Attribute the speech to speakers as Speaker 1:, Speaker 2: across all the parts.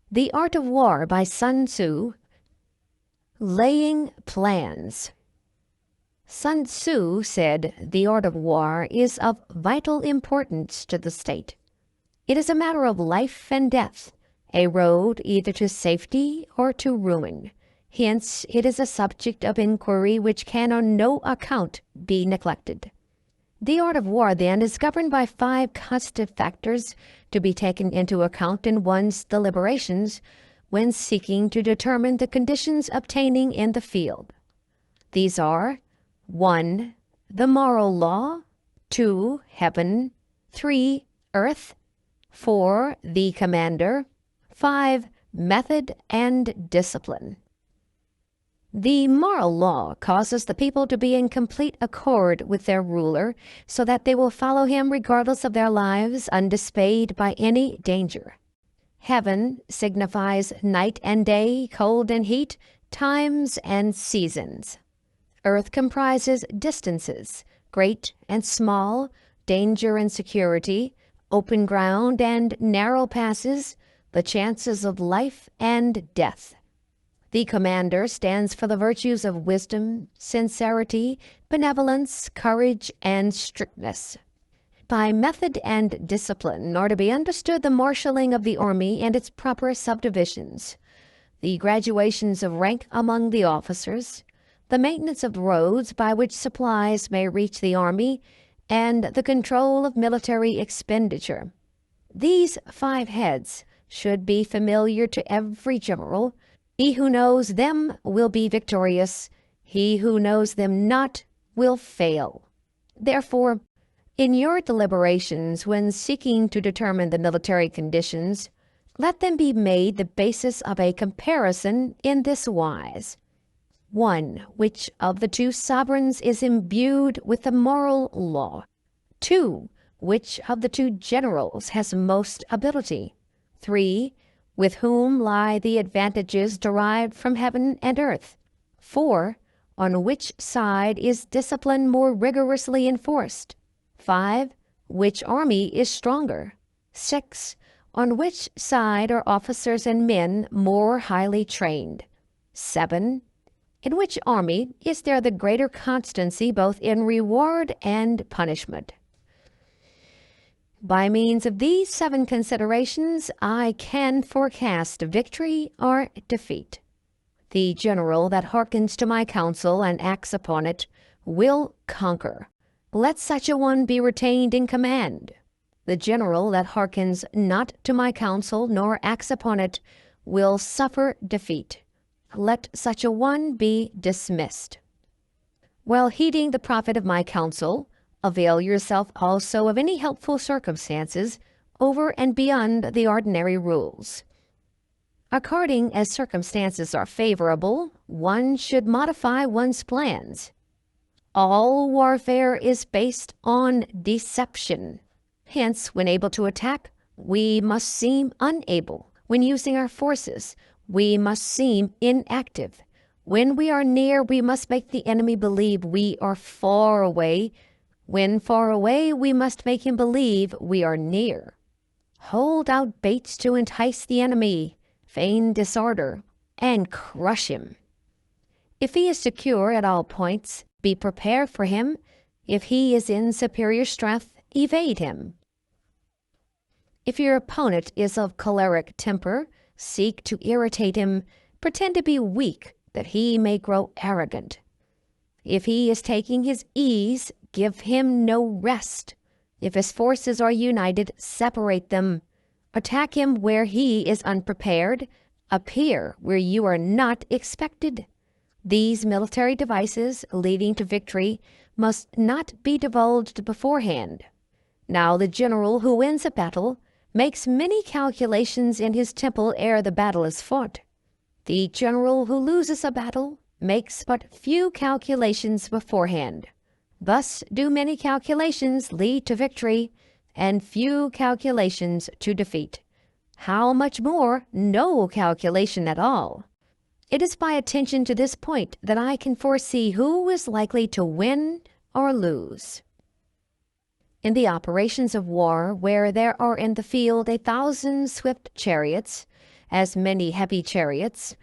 Speaker 1: The Art of War by Sun Tzu. Laying Plans. Sun Tzu said the art of war is of vital importance to the state. It is a matter of life and death, a road either to safety or to ruin. Hence, it is a subject of inquiry which can on no account be neglected. The art of war, then, is governed by 5 constant factors to be taken into account in one's deliberations when seeking to determine the conditions obtaining in the field. These are 1. The moral law, 2. Heaven, 3. Earth, 4. The commander, 5. Method and discipline. The moral law causes the people to be in complete accord with their ruler, so that they will follow him regardless of their lives, undismayed by any danger. Heaven signifies night and day, cold and heat, times and seasons. Earth comprises distances, great and small, danger and security, open ground and narrow passes, the chances of life and death. The commander stands for the virtues of wisdom, sincerity, benevolence, courage, and strictness. By method and discipline are to be understood the marshalling of the army and its proper subdivisions, the graduations of rank among the officers, the maintenance of roads by which supplies may reach the army, and the control of military expenditure. These 5 heads should be familiar to every general. He who knows them will be victorious. He who knows them not will fail. Therefore, in your deliberations when seeking to determine the military conditions, let them be made the basis of a comparison in this wise. 1. Which of the 2 sovereigns is imbued with the moral law? 2. Which of the 2 generals has most ability? 3. With whom lie the advantages derived from heaven and earth? 4. On which side is discipline more rigorously enforced? 5. Which army is stronger? 6. On which side are officers and men more highly trained? 7. In which army is there the greater constancy both in reward and punishment? By means of these 7 considerations, I can forecast victory or defeat. The general that hearkens to my counsel and acts upon it will conquer. Let such a one be retained in command. The general that hearkens not to my counsel nor acts upon it will suffer defeat. Let such a one be dismissed. While heeding the profit of my counsel, avail yourself also of any helpful circumstances over and beyond the ordinary rules. According as circumstances are favorable, one should modify one's plans. All warfare is based on deception. Hence, when able to attack, we must seem unable. When using our forces, we must seem inactive. When we are near, we must make the enemy believe we are far away. When far away, we must make him believe we are near. Hold out baits to entice the enemy, feign disorder, and crush him. If he is secure at all points, be prepared for him. If he is in superior strength, evade him. If your opponent is of choleric temper, seek to irritate him. Pretend to be weak, that he may grow arrogant. If he is taking his ease, give him no rest. If his forces are united, separate them. Attack him where he is unprepared. Appear where you are not expected. These military devices leading to victory must not be divulged beforehand. Now the general who wins a battle makes many calculations in his temple ere the battle is fought. The general who loses a battle makes but few calculations beforehand. Thus do many calculations lead to victory, and few calculations to defeat. How much more no calculation at all? It is by attention to this point that I can foresee who is likely to win or lose. In the operations of war, where there are in the field 1,000 swift chariots, as many heavy chariots,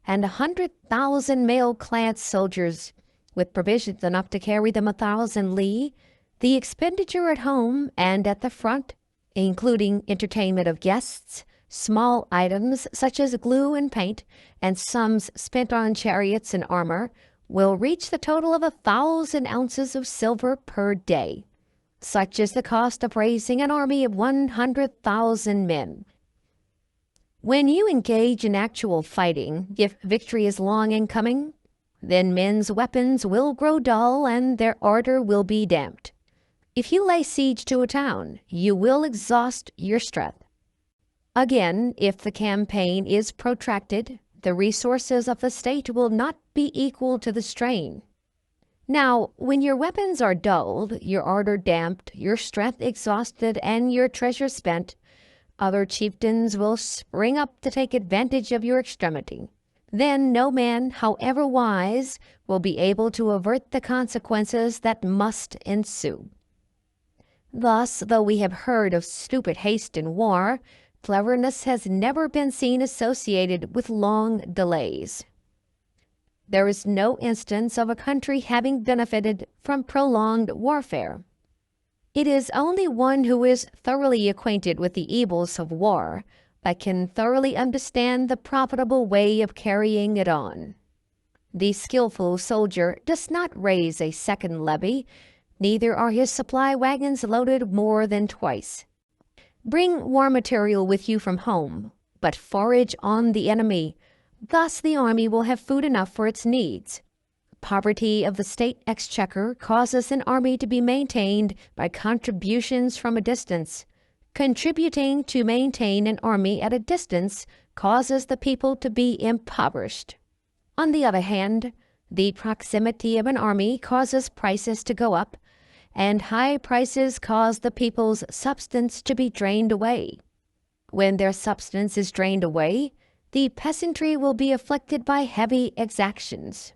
Speaker 1: and 100,000 mail-clad soldiers, with provisions enough to carry them 1,000 li, the expenditure at home and at the front, including entertainment of guests, small items such as glue and paint, and sums spent on chariots and armor, will reach the total of 1,000 ounces of silver per day. Such is the cost of raising an army of 100,000 men. When you engage in actual fighting, if victory is long in coming, then men's weapons will grow dull and their ardor will be damped. If you lay siege to a town, you will exhaust your strength. Again, if the campaign is protracted, the resources of the state will not be equal to the strain. Now, when your weapons are dulled, your ardor damped, your strength exhausted, and your treasure spent, other chieftains will spring up to take advantage of your extremity. Then no man, however wise, will be able to avert the consequences that must ensue. Thus, though we have heard of stupid haste in war, cleverness has never been seen associated with long delays. There is no instance of a country having benefited from prolonged warfare. It is only one who is thoroughly acquainted with the evils of war that can thoroughly understand the profitable way of carrying it on. The skillful soldier does not raise a second levy, neither are his supply wagons loaded more than twice. Bring war material with you from home, but forage on the enemy. Thus the army will have food enough for its needs. Poverty of the state exchequer causes an army to be maintained by contributions from a distance. Contributing to maintain an army at a distance causes the people to be impoverished. On the other hand, the proximity of an army causes prices to go up, and high prices cause the people's substance to be drained away. When their substance is drained away, the peasantry will be afflicted by heavy exactions.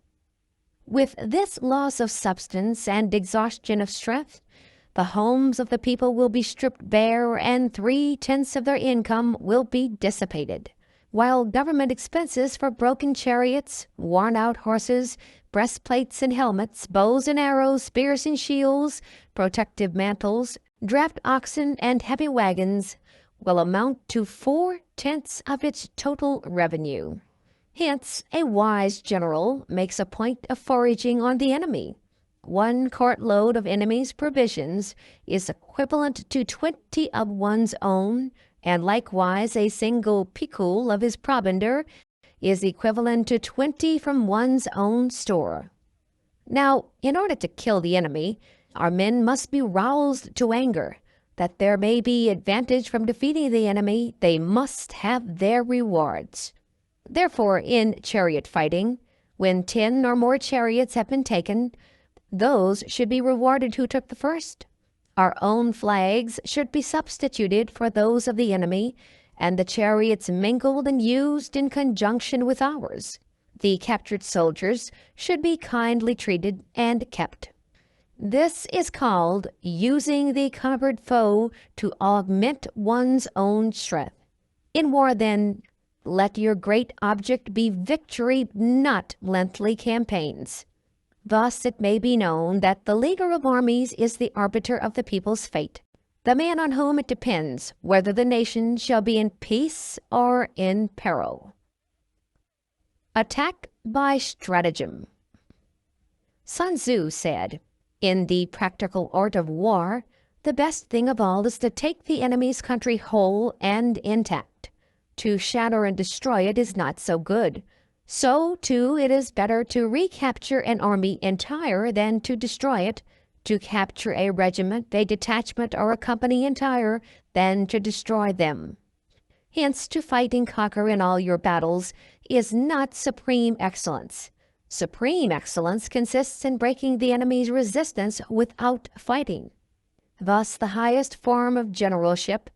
Speaker 1: With this loss of substance and exhaustion of strength, the homes of the people will be stripped bare and 3/10 of their income will be dissipated, while government expenses for broken chariots, worn-out horses, breastplates and helmets, bows and arrows, spears and shields, protective mantles, draft oxen, and heavy wagons will amount to 4/10 of its total revenue. Hence, a wise general makes a point of foraging on the enemy. 1 cartload of enemy's provisions is equivalent to 20 of one's own, and likewise a single picul of his provender is equivalent to 20 from one's own store. Now, in order to kill the enemy, our men must be roused to anger. That there may be advantage from defeating the enemy, they must have their rewards. Therefore, in chariot fighting, when 10 or more chariots have been taken, those should be rewarded who took the first. Our own flags should be substituted for those of the enemy, and the chariots mingled and used in conjunction with ours. The captured soldiers should be kindly treated and kept. This is called using the conquered foe to augment one's own strength. In war, then, let your great object be victory, not lengthy campaigns. Thus it may be known that the leader of armies is the arbiter of the people's fate, the man on whom it depends whether the nation shall be in peace or in peril. Attack by stratagem. Sun Tzu said, "In the practical art of war, the best thing of all is to take the enemy's country whole and intact. To shatter and destroy it is not so good. So, too, it is better to recapture an army entire than to destroy it, to capture a regiment, a detachment, or a company entire than to destroy them. Hence, to fight and conquer in all your battles is not supreme excellence. Supreme excellence consists in breaking the enemy's resistance without fighting. Thus, the highest form of generalship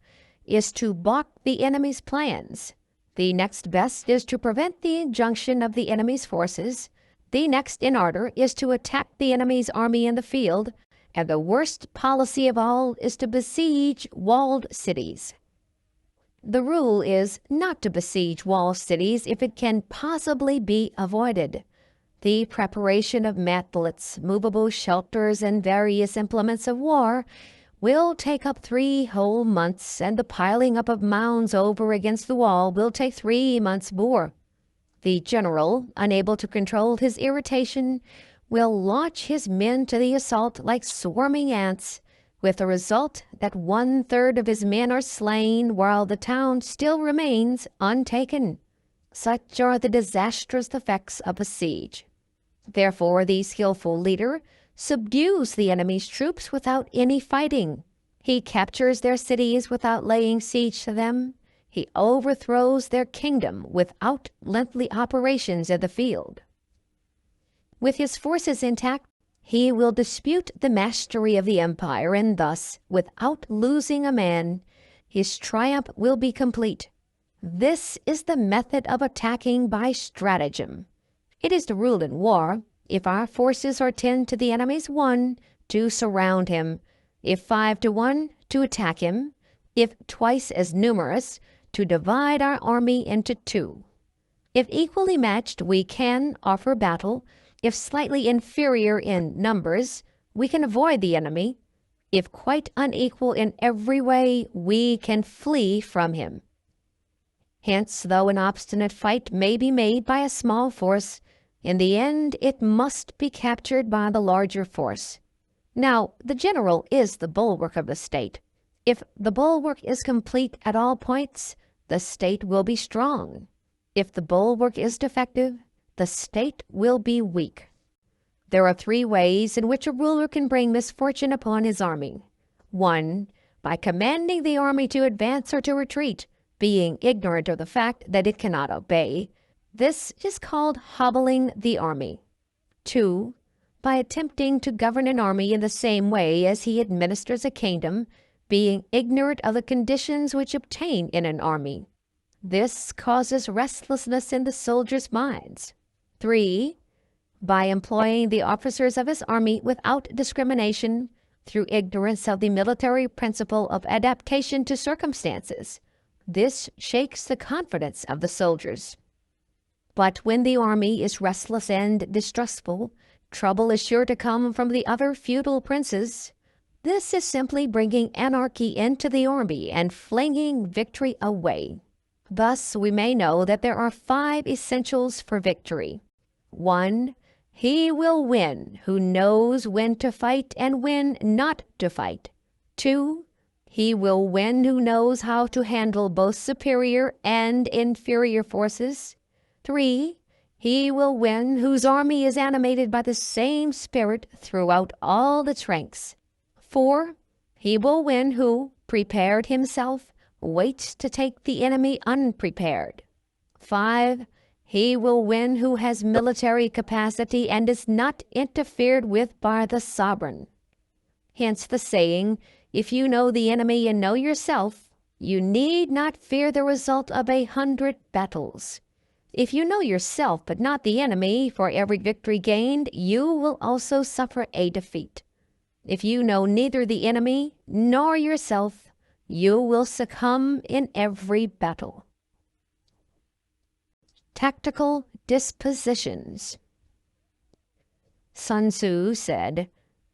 Speaker 1: is to balk the enemy's plans. The next best is to prevent the injunction of the enemy's forces. The next in order is to attack the enemy's army in the field, and the worst policy of all is to besiege walled cities." the rule is not to besiege wall cities if it can possibly be avoided. The preparation of mantlets, movable shelters, and various implements of war will take up 3 whole months, and the piling up of mounds over against the wall will take 3 months more. The general, unable to control his irritation, will launch his men to the assault like swarming ants, with the result that 1/3 of his men are slain while the town still remains untaken. Such are the disastrous effects of a siege. Therefore, the skillful leader subdues the enemy's troops without any fighting. He captures their cities without laying siege to them. He overthrows their kingdom without lengthy operations in the field. With his forces intact, he will dispute the mastery of the empire, and thus, without losing a man, his triumph will be complete. This is the method of attacking by stratagem. It is the rule in war, if our forces are 10 to the enemy's 1, to surround him; if 5 to 1, to attack him; if twice as numerous, to divide our army into 2. If equally matched, we can offer battle. If slightly inferior in numbers, we can avoid the enemy. If quite unequal in every way, we can flee from him. Hence, though an obstinate fight may be made by a small force, in the end it must be captured by the larger force. Now, the general is the bulwark of the state. If the bulwark is complete at all points, the state will be strong. If the bulwark is defective, the state will be weak. There are 3 ways in which a ruler can bring misfortune upon his army. 1. By commanding the army to advance or to retreat, being ignorant of the fact that it cannot obey. This is called hobbling the army. 2. By attempting to govern an army in the same way as he administers a kingdom, being ignorant of the conditions which obtain in an army. This causes restlessness in the soldiers' minds. 3. By employing the officers of his army without discrimination, through ignorance of the military principle of adaptation to circumstances. This shakes the confidence of the soldiers. But when the army is restless and distrustful, trouble is sure to come from the other feudal princes. This is simply bringing anarchy into the army and flinging victory away. Thus, we may know that there are 5 essentials for victory. 1. He will win who knows when to fight and when not to fight. 2. He will win who knows how to handle both superior and inferior forces. 3. He will win whose army is animated by the same spirit throughout all its ranks. 4. He will win who, prepared himself, waits to take the enemy unprepared. 5. He will win who has military capacity and is not interfered with by the sovereign. Hence the saying, if you know the enemy and know yourself, you need not fear the result of 100 battles. If you know yourself but not the enemy, for every victory gained, you will also suffer a defeat. If you know neither the enemy nor yourself, you will succumb in every battle. Tactical dispositions. Sun Tzu said,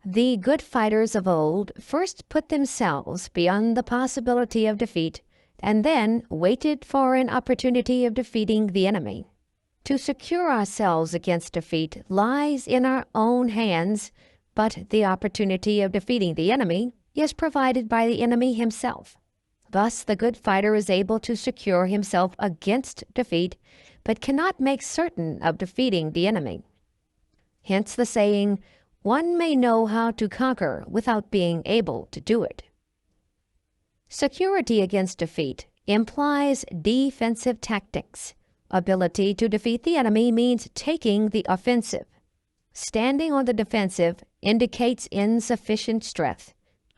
Speaker 1: "The good fighters of old first put themselves beyond the possibility of defeat, and then waited for an opportunity of defeating the enemy. To secure ourselves against defeat lies in our own hands, but the opportunity of defeating the enemy is provided by the enemy himself. Thus the good fighter is able to secure himself against defeat, but cannot make certain of defeating the enemy. Hence the saying, one may know how to conquer without being able to do it." Security against defeat implies defensive tactics. Ability to defeat the enemy means taking the offensive. Standing on the defensive indicates insufficient strength.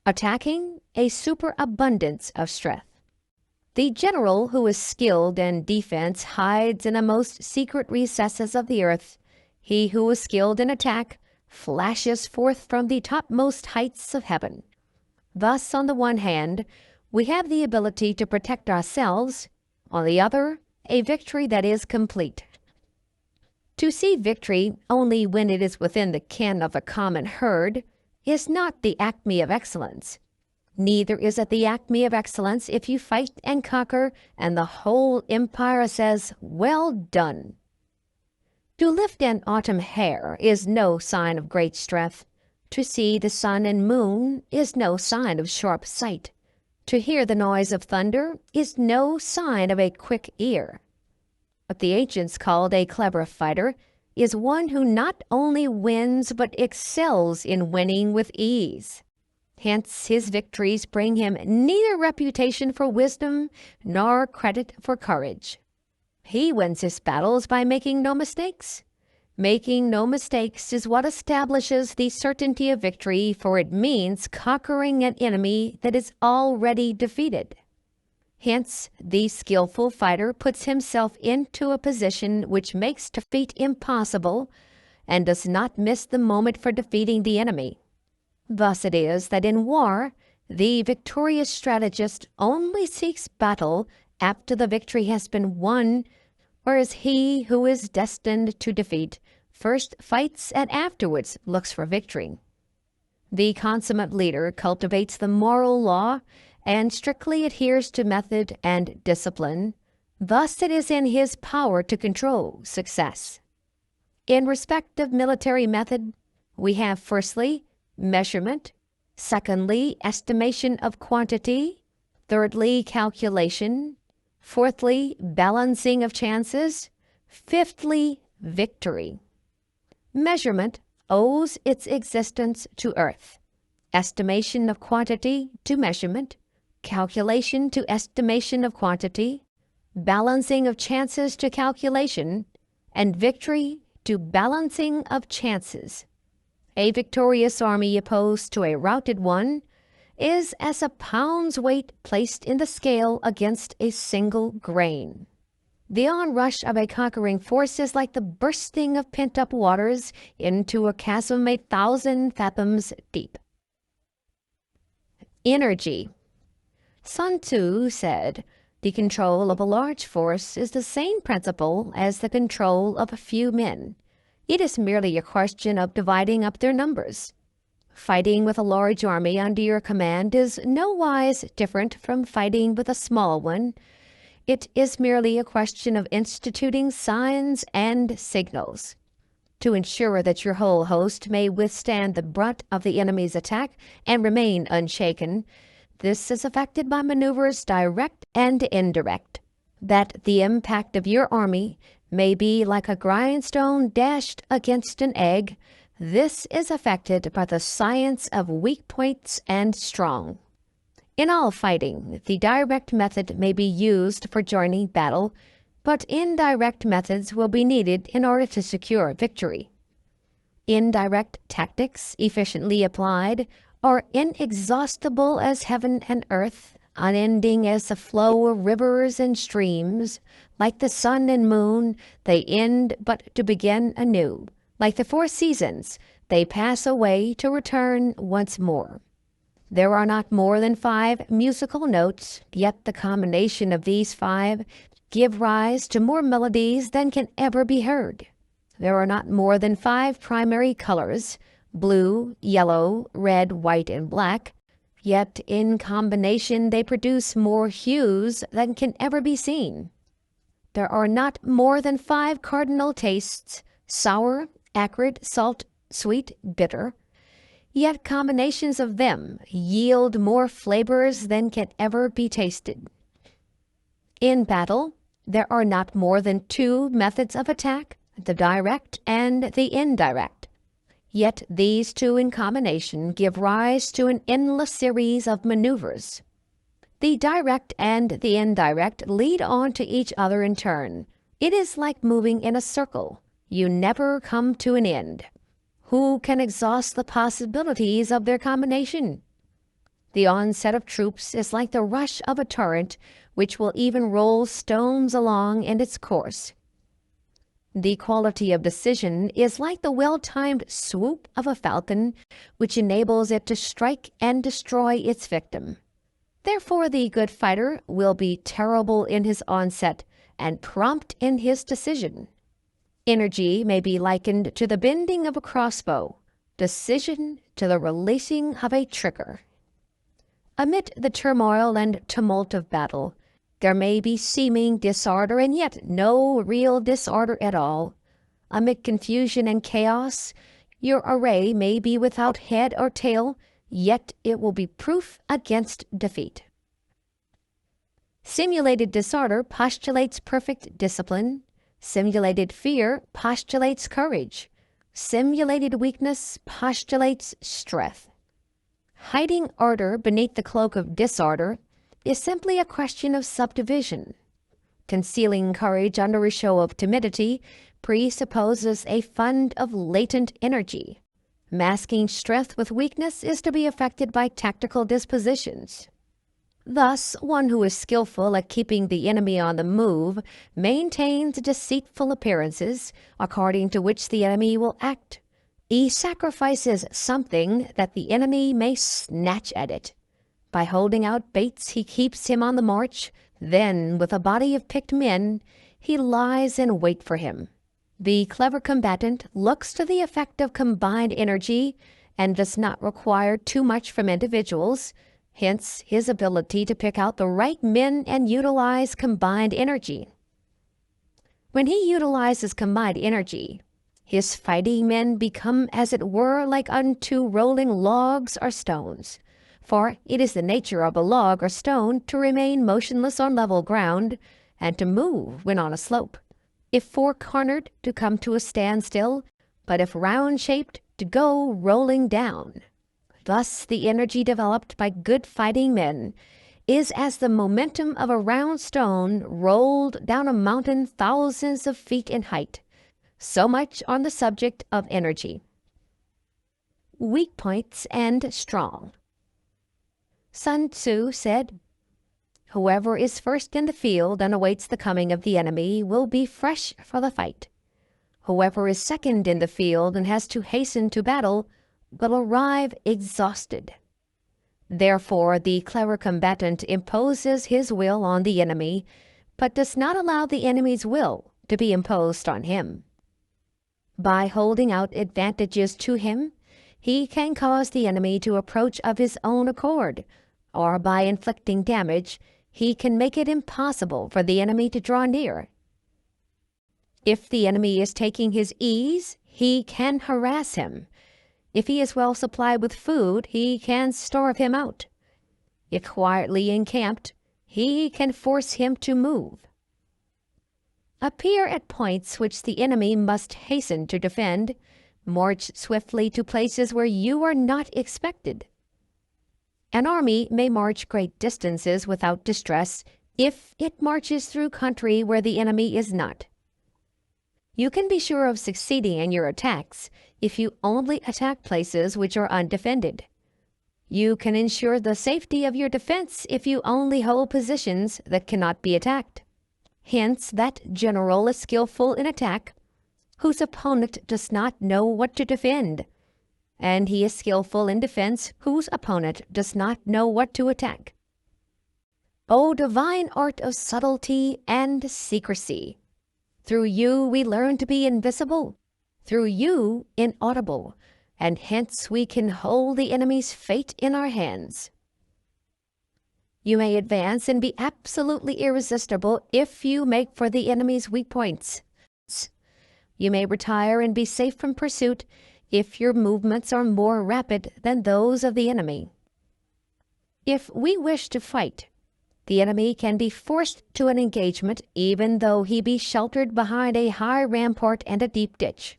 Speaker 1: Attacking, a superabundance of strength. The general who is skilled in defense hides in the most secret recesses of the earth. He who is skilled in attack flashes forth from the topmost heights of heaven. Thus, on the one hand, we have the ability to protect ourselves. On the other, a victory that is complete. To see victory only when it is within the ken of a common herd is not the acme of excellence. Neither is it the acme of excellence if you fight and conquer and the whole empire says, "Well done." To lift an autumn hare is no sign of great strength. To see the sun and moon is no sign of sharp sight. To hear the noise of thunder is no sign of a quick ear. What the ancients called a clever fighter is one who not only wins but excels in winning with ease. Hence his victories bring him neither reputation for wisdom nor credit for courage. He wins his battles by making no mistakes. Making no mistakes is what establishes the certainty of victory, for it means conquering an enemy that is already defeated. Hence, the skillful fighter puts himself into a position which makes defeat impossible and does not miss the moment for defeating the enemy. Thus it is that in war, the victorious strategist only seeks battle after the victory has been won, whereas he who is destined to defeat first fights and afterwards looks for victory. The consummate leader cultivates the moral law and strictly adheres to method and discipline. Thus it is in his power to control success. In respect of military method, we have firstly, measurement, secondly, estimation of quantity, thirdly, calculation, fourthly, balancing of chances, fifthly, victory. Measurement owes its existence to earth, estimation of quantity to measurement, calculation to estimation of quantity, balancing of chances to calculation, and victory to balancing of chances. A victorious army opposed to a routed one is as a pound's weight placed in the scale against a single grain. The onrush of a conquering force is like the bursting of pent-up waters into a chasm 1,000 fathoms deep. Energy. Sun Tzu said, "The control of a large force is the same principle as the control of a few men. It is merely a question of dividing up their numbers. Fighting with a large army under your command is nowise different from fighting with a small one. It is merely a question of instituting signs and signals. To ensure that your whole host may withstand the brunt of the enemy's attack and remain unshaken, this is effected by maneuvers direct and indirect. That the impact of your army may be like a grindstone dashed against an egg, this is effected by the science of weak points and strong. In all fighting, the direct method may be used for joining battle, but indirect methods will be needed in order to secure victory. Indirect tactics, efficiently applied, are inexhaustible as heaven and earth, unending as the flow of rivers and streams. Like the sun and moon, they end but to begin anew. Like the 4 seasons, they pass away to return once more. There are not more than 5 musical notes, yet the combination of these 5 give rise to more melodies than can ever be heard. There are not more than 5 primary colors, blue, yellow, red, white, and black, yet in combination they produce more hues than can ever be seen. There are not more than 5 cardinal tastes, sour, acrid, salt, sweet, bitter, yet combinations of them yield more flavors than can ever be tasted. In battle, there are not more than 2 methods of attack, the direct and the indirect. Yet these 2 in combination give rise to an endless series of maneuvers. The direct and the indirect lead on to each other in turn. It is like moving in a circle. You never come to an end. Who can exhaust the possibilities of their combination? The onset of troops is like the rush of a torrent, which will even roll stones along in its course. The quality of decision is like the well-timed swoop of a falcon, which enables it to strike and destroy its victim. Therefore, the good fighter will be terrible in his onset and prompt in his decision. Energy may be likened to the bending of a crossbow, decision to the releasing of a trigger. Amid the turmoil and tumult of battle, there may be seeming disorder and yet no real disorder at all. Amid confusion and chaos, your array may be without head or tail, yet it will be proof against defeat. Simulated disorder postulates perfect discipline. Simulated fear postulates courage. Simulated weakness postulates strength. Hiding order beneath the cloak of disorder is simply a question of subdivision. Concealing courage under a show of timidity presupposes a fund of latent energy. Masking strength with weakness is to be effected by tactical dispositions. Thus, one who is skillful at keeping the enemy on the move maintains deceitful appearances, according to which the enemy will act. He sacrifices something that the enemy may snatch at it. By holding out baits, he keeps him on the march. Then, with a body of picked men, he lies in wait for him. The clever combatant looks to the effect of combined energy and does not require too much from individuals, hence his ability to pick out the right men and utilize combined energy. When he utilizes combined energy, his fighting men become as it were like unto rolling logs or stones, for it is the nature of a log or stone to remain motionless on level ground and to move when on a slope. If four-cornered, to come to a standstill, but if round-shaped, to go rolling down. Thus the energy developed by good fighting men is as the momentum of a round stone rolled down a mountain thousands of feet in height. So much on the subject of energy. Weak points and strong. Sun Tzu said, "Whoever is first in the field and awaits the coming of the enemy will be fresh for the fight. Whoever is second in the field and has to hasten to battle will arrive exhausted." Therefore, the clever combatant imposes his will on the enemy, but does not allow the enemy's will to be imposed on him. By holding out advantages to him, he can cause the enemy to approach of his own accord, or by inflicting damage, he can make it impossible for the enemy to draw near. If the enemy is taking his ease, he can harass him. If he is well supplied with food, he can starve him out. If quietly encamped, he can force him to move. Appear at points which the enemy must hasten to defend. March swiftly to places where you are not expected. An army may march great distances without distress if it marches through country where the enemy is not. You can be sure of succeeding in your attacks if you only attack places which are undefended. You can ensure the safety of your defense if you only hold positions that cannot be attacked. Hence, that general is skillful in attack whose opponent does not know what to defend, and he is skillful in defense whose opponent does not know what to attack. O divine art of subtlety and secrecy! Through you we learn to be invisible, through you inaudible, and hence we can hold the enemy's fate in our hands. You may advance and be absolutely irresistible if you make for the enemy's weak points. You may retire and be safe from pursuit if your movements are more rapid than those of the enemy. If we wish to fight, the enemy can be forced to an engagement even though he be sheltered behind a high rampart and a deep ditch.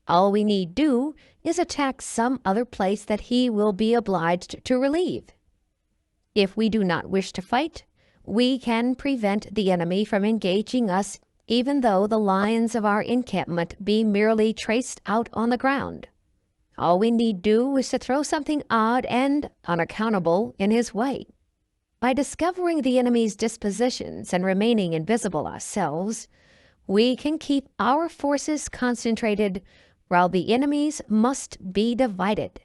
Speaker 1: All we need do is attack some other place that he will be obliged to relieve. If we do not wish to fight, we can prevent the enemy from engaging us even though the lines of our encampment be merely traced out on the ground. All we need do is to throw something odd and unaccountable in his way. By discovering the enemy's dispositions and remaining invisible ourselves, we can keep our forces concentrated while the enemy's must be divided.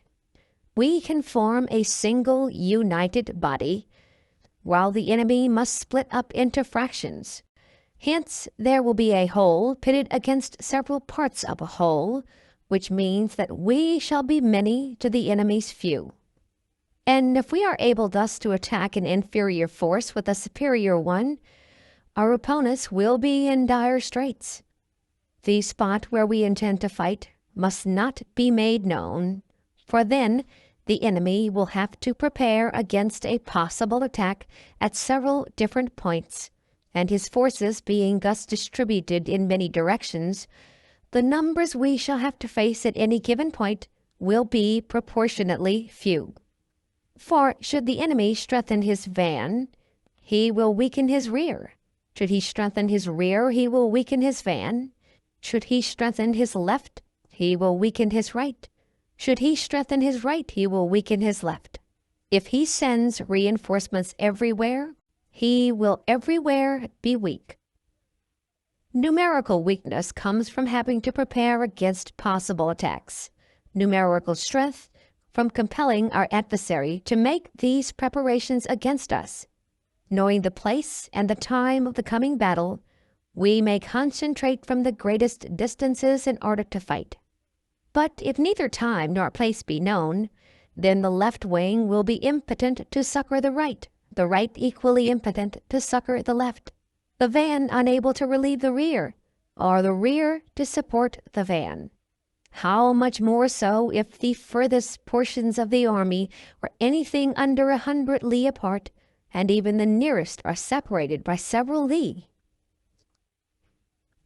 Speaker 1: We can form a single united body while the enemy must split up into fractions. Hence, there will be a whole pitted against several parts of a whole, which means that we shall be many to the enemy's few. And if we are able thus to attack an inferior force with a superior one, our opponents will be in dire straits. The spot where we intend to fight must not be made known, for then the enemy will have to prepare against a possible attack at several different points, and his forces being thus distributed in many directions, the numbers we shall have to face at any given point will be proportionately few. For should the enemy strengthen his van, he will weaken his rear. Should he strengthen his rear, he will weaken his van. Should he strengthen his left, he will weaken his right. Should he strengthen his right, he will weaken his left. If he sends reinforcements everywhere, he will everywhere be weak. Numerical weakness comes from having to prepare against possible attacks. Numerical strength from compelling our adversary to make these preparations against us. Knowing the place and the time of the coming battle, we may concentrate from the greatest distances in order to fight. But if neither time nor place be known, then the left wing will be impotent to succor the right equally impotent to succor the left, the van unable to relieve the rear, or the rear to support the van. How much more so if the furthest portions of the army are anything under 100 li apart, and even the nearest are separated by several li.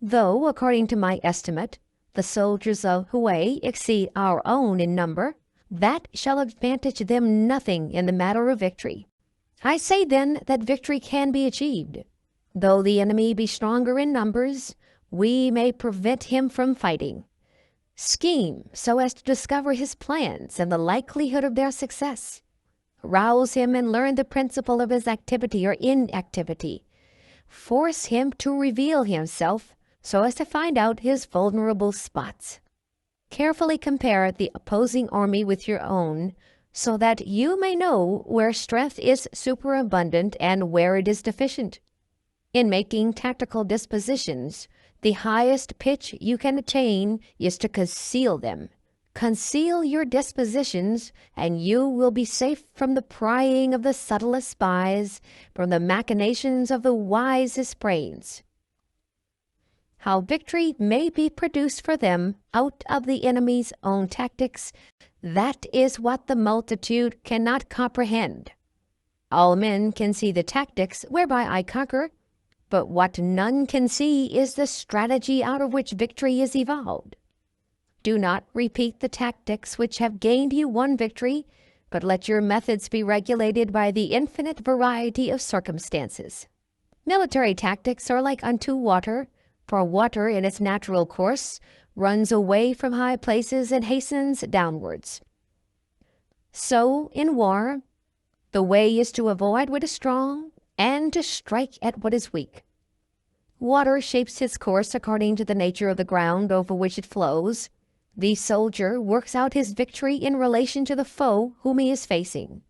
Speaker 1: Though, according to my estimate, the soldiers of Hue exceed our own in number, that shall advantage them nothing in the matter of victory. I say then that victory can be achieved. Though the enemy be stronger in numbers, we may prevent him from fighting. Scheme so as to discover his plans and the likelihood of their success. Rouse him and learn the principle of his activity or inactivity. Force him to reveal himself so as to find out his vulnerable spots. Carefully compare the opposing army with your own, so that you may know where strength is superabundant and where it is deficient. In making tactical dispositions, the highest pitch you can attain is to conceal them. Conceal your dispositions, and you will be safe from the prying of the subtlest spies, from the machinations of the wisest brains. How victory may be produced for them out of the enemy's own tactics, that is what the multitude cannot comprehend. All men can see the tactics whereby I conquer, but what none can see is the strategy out of which victory is evolved. Do not repeat the tactics which have gained you one victory, but let your methods be regulated by the infinite variety of circumstances. Military tactics are like unto water, for water in its natural course runs away from high places and hastens downwards. So, in war, the way is to avoid what is strong and to strike at what is weak. Water shapes its course according to the nature of the ground over which it flows. The soldier works out his victory in relation to the foe whom he is facing.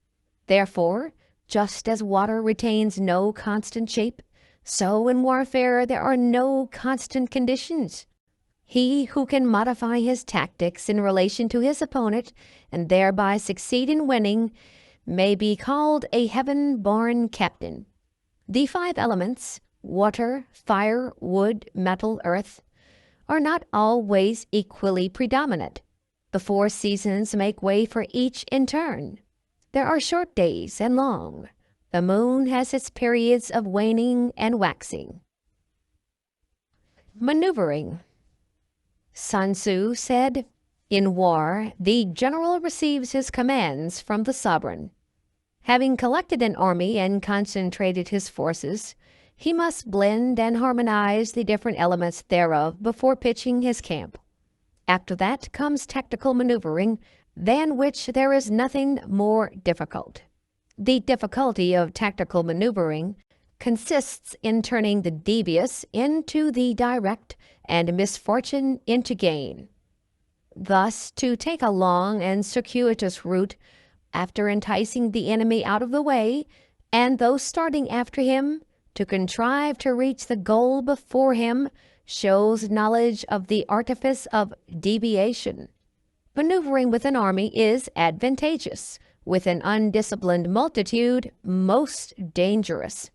Speaker 1: Therefore, just as water retains no constant shape, so in warfare there are no constant conditions. He who can modify his tactics in relation to his opponent and thereby succeed in winning may be called a heaven-born captain. The 5 elements, water, fire, wood, metal, earth, are not always equally predominant. The 4 seasons make way for each in turn. There are short days and long. The moon has its periods of waning and waxing. Maneuvering. Sun Tzu said, "In war, the general receives his commands from the sovereign. Having collected an army and concentrated his forces, he must blend and harmonize the different elements thereof before pitching his camp. After that comes tactical maneuvering, than which there is nothing more difficult. The difficulty of tactical maneuvering consists in turning the devious into the direct and misfortune into gain. Thus, to take a long and circuitous route, after enticing the enemy out of the way, and those starting after him, to contrive to reach the goal before him, shows knowledge of the artifice of deviation. Maneuvering with an army is advantageous, with an undisciplined multitude most dangerous.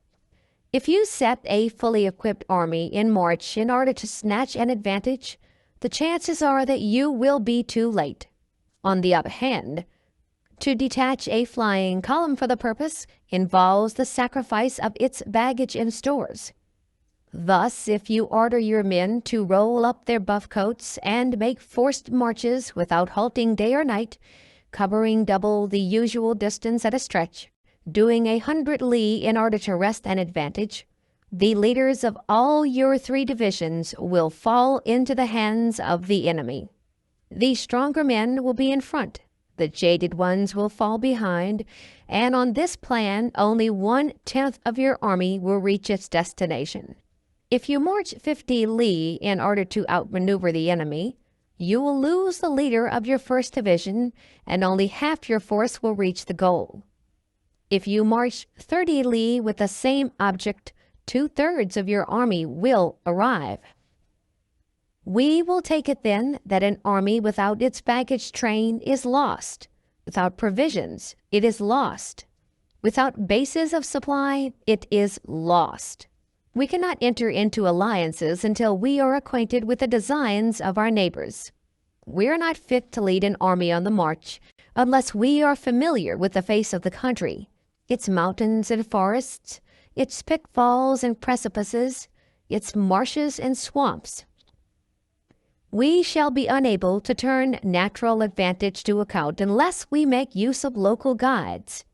Speaker 1: If you set a fully equipped army in march in order to snatch an advantage, the chances are that you will be too late. On the other hand, to detach a flying column for the purpose involves the sacrifice of its baggage and stores. Thus, if you order your men to roll up their buff coats and make forced marches without halting day or night, covering double the usual distance at a stretch, doing 100 li in order to wrest an advantage, the leaders of all your 3 divisions will fall into the hands of the enemy. The stronger men will be in front, the jaded ones will fall behind, and on this plan only 1/10 of your army will reach its destination. If you march 50 li in order to outmaneuver the enemy, you will lose the leader of your first division, and only half your force will reach the goal. If you march 30 li with the same object, 2/3 of your army will arrive. We will take it then that an army without its baggage train is lost. Without provisions, it is lost. Without bases of supply, it is lost. We cannot enter into alliances until we are acquainted with the designs of our neighbors. We are not fit to lead an army on the march unless we are familiar with the face of the country, its mountains and forests, its pitfalls and precipices, its marshes and swamps. We shall be unable to turn natural advantage to account unless we make use of local guides.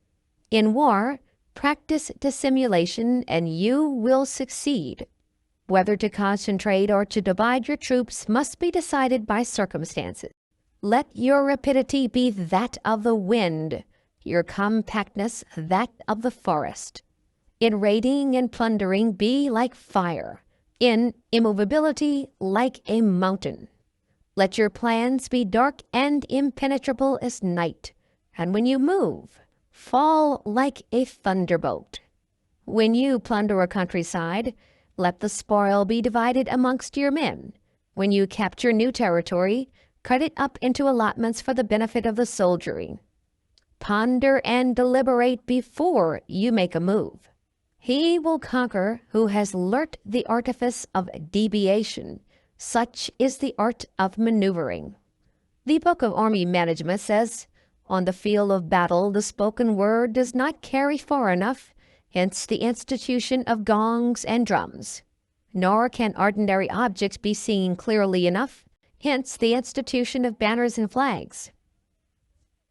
Speaker 1: In war, practice dissimulation and you will succeed. Whether to concentrate or to divide your troops must be decided by circumstances. Let your rapidity be that of the wind, your compactness that of the forest. In raiding and plundering be like fire, in immovability like a mountain. Let your plans be dark and impenetrable as night, and when you move, fall like a thunderbolt. When you plunder a countryside, let the spoil be divided amongst your men. When you capture new territory, cut it up into allotments for the benefit of the soldiery. Ponder and deliberate before you make a move. He will conquer who has learnt the artifice of deviation. Such is the art of maneuvering. The Book of Army Management says, on the field of battle the spoken word does not carry far enough, hence the institution of gongs and drums. Nor can ordinary objects be seen clearly enough, hence the institution of banners and flags.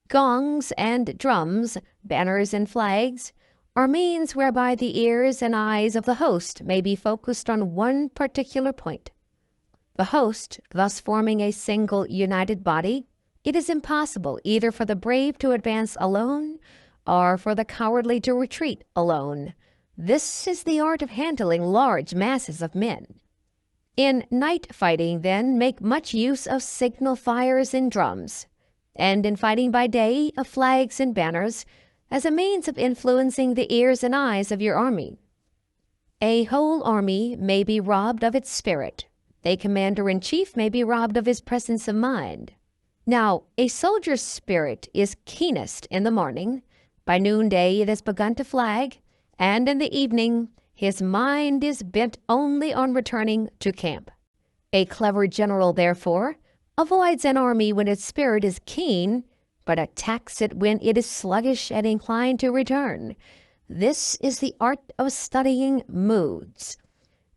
Speaker 1: Gongs and drums, banners and flags, are means whereby the ears and eyes of the host may be focused on one particular point. The host, thus forming a single united body, it is impossible either for the brave to advance alone or for the cowardly to retreat alone. This is the art of handling large masses of men. In night fighting, then, make much use of signal fires and drums, and in fighting by day of flags and banners, as a means of influencing the ears and eyes of your army. A whole army may be robbed of its spirit. A commander-in-chief may be robbed of his presence of mind. Now, a soldier's spirit is keenest in the morning. By noonday it has begun to flag, and in the evening his mind is bent only on returning to camp. A clever general, therefore, avoids an army when its spirit is keen, but attacks it when it is sluggish and inclined to return. This is the art of studying moods.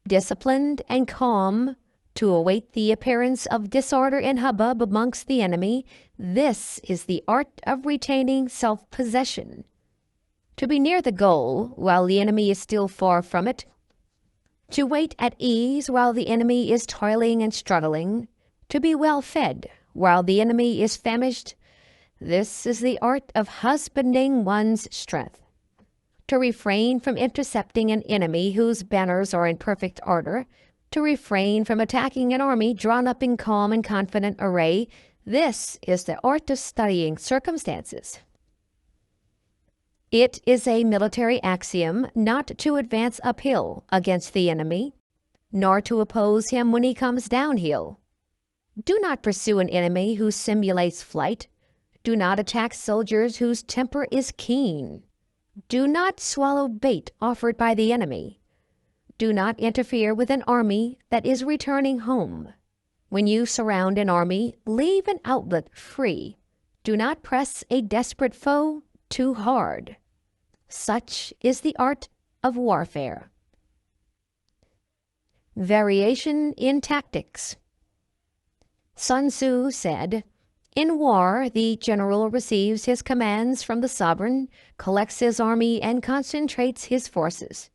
Speaker 1: Disciplined and calm, to await the appearance of disorder and hubbub amongst the enemy, this is the art of retaining self-possession. To be near the goal while the enemy is still far from it, to wait at ease while the enemy is toiling and struggling, to be well fed while the enemy is famished, this is the art of husbanding one's strength. To refrain from intercepting an enemy whose banners are in perfect order, to refrain from attacking an army drawn up in calm and confident array, this is the art of studying circumstances. It is a military axiom not to advance uphill against the enemy, nor to oppose him when he comes downhill. Do not pursue an enemy who simulates flight. Do not attack soldiers whose temper is keen. Do not swallow bait offered by the enemy. Do not interfere with an army that is returning home. When you surround an army, leave an outlet free. Do not press a desperate foe too hard. Such is the art of warfare. Variation in tactics. Sun Tzu said, "In war, the general receives his commands from the sovereign, collects his army, and concentrates his forces.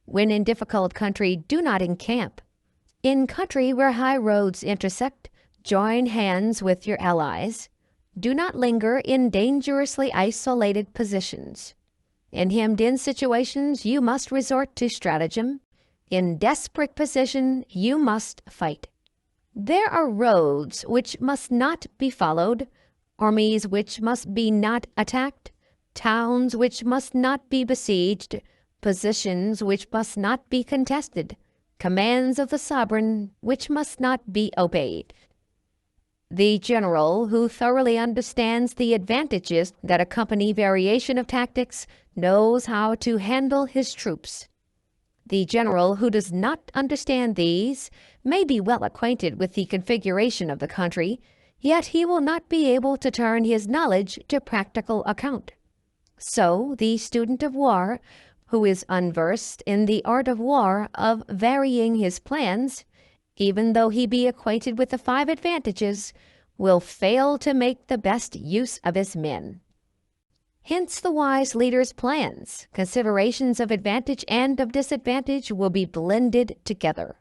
Speaker 1: When in difficult country, do not encamp. In country where high roads intersect, join hands with your allies. Do not linger in dangerously isolated positions. In hemmed-in situations, you must resort to stratagem. In desperate position, you must fight. There are roads which must not be followed, armies which must be not attacked, towns which must not be besieged, positions which must not be contested, commands of the sovereign which must not be obeyed." The general who thoroughly understands the advantages that accompany variation of tactics knows how to handle his troops. The general who does not understand these may be well acquainted with the configuration of the country, yet he will not be able to turn his knowledge to practical account. So the student of war, who is unversed in the art of war of varying his plans, even though he be acquainted with the 5 advantages, will fail to make the best use of his men. Hence the wise leader's plans, considerations of advantage and of disadvantage will be blended together.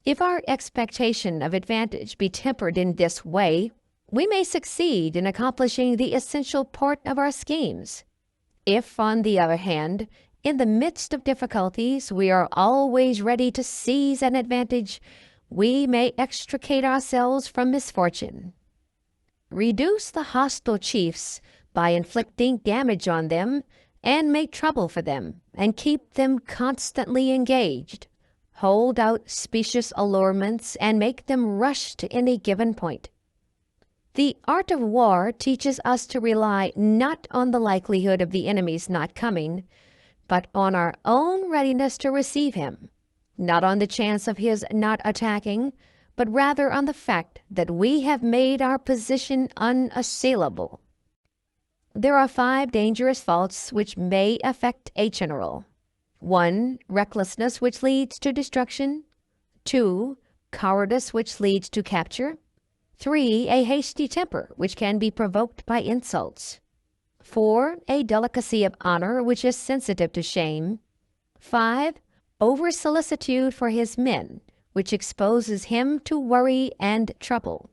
Speaker 1: If our expectation of advantage be tempered in this way, we may succeed in accomplishing the essential part of our schemes. If, on the other hand, in the midst of difficulties, we are always ready to seize an advantage, we may extricate ourselves from misfortune. Reduce the hostile chiefs by inflicting damage on them, and make trouble for them, and keep them constantly engaged. Hold out specious allurements, and make them rush to any given point. The art of war teaches us to rely not on the likelihood of the enemy's not coming, but on our own readiness to receive him, not on the chance of his not attacking, but rather on the fact that we have made our position unassailable. There are 5 dangerous faults which may affect a general. 1. Recklessness, which leads to destruction. 2. Cowardice, which leads to capture. 3. A hasty temper, which can be provoked by insults. 4. A delicacy of honor, which is sensitive to shame. 5. Over-solicitude for his men, which exposes him to worry and trouble.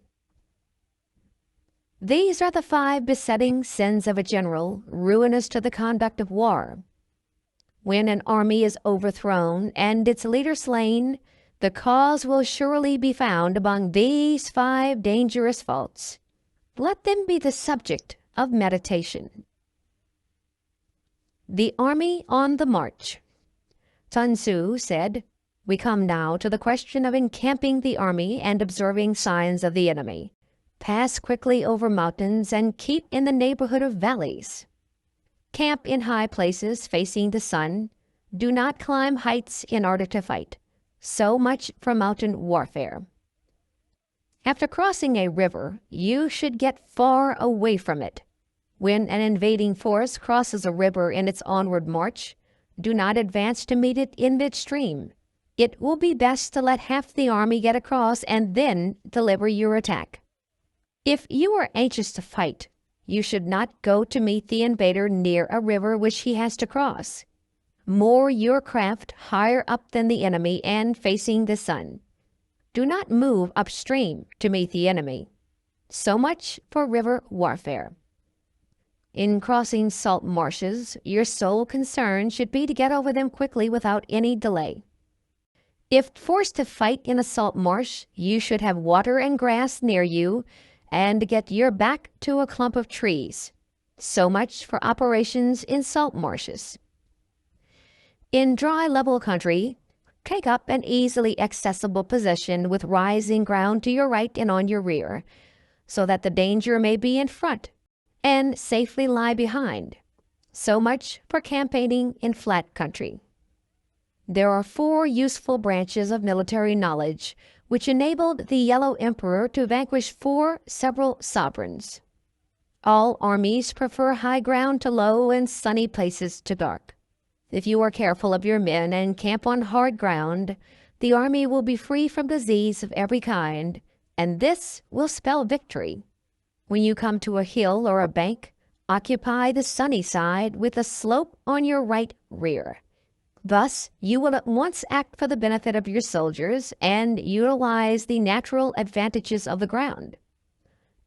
Speaker 1: These are the 5 besetting sins of a general, ruinous to the conduct of war. When an army is overthrown and its leader slain, the cause will surely be found among these 5 dangerous faults. Let them be the subject of meditation. The army on the march. Sun Tzu said, "We come now to the question of encamping the army and observing signs of the enemy. Pass quickly over mountains and keep in the neighborhood of valleys. Camp in high places facing the sun. Do not climb heights in order to fight. So much for mountain warfare." After crossing a river, you should get far away from it. When an invading force crosses a river in its onward march, do not advance to meet it in midstream. It will be best to let half the army get across and then deliver your attack. If you are anxious to fight, you should not go to meet the invader near a river which he has to cross. Moor your craft higher up than the enemy and facing the sun. Do not move upstream to meet the enemy. So much for river warfare. In crossing salt marshes, your sole concern should be to get over them quickly without any delay. If forced to fight in a salt marsh, you should have water and grass near you, and get your back to a clump of trees. So much for operations in salt marshes. In dry level country, take up an easily accessible position with rising ground to your right and on your rear, so that the danger may be in front and safely lie behind. So much for campaigning in flat country. There are 4 useful branches of military knowledge which enabled the Yellow Emperor to vanquish 4 several sovereigns. All armies prefer high ground to low and sunny places to dark. If you are careful of your men and camp on hard ground, the army will be free from disease of every kind, and this will spell victory. When you come to a hill or a bank, occupy the sunny side with a slope on your right rear. Thus, you will at once act for the benefit of your soldiers and utilize the natural advantages of the ground.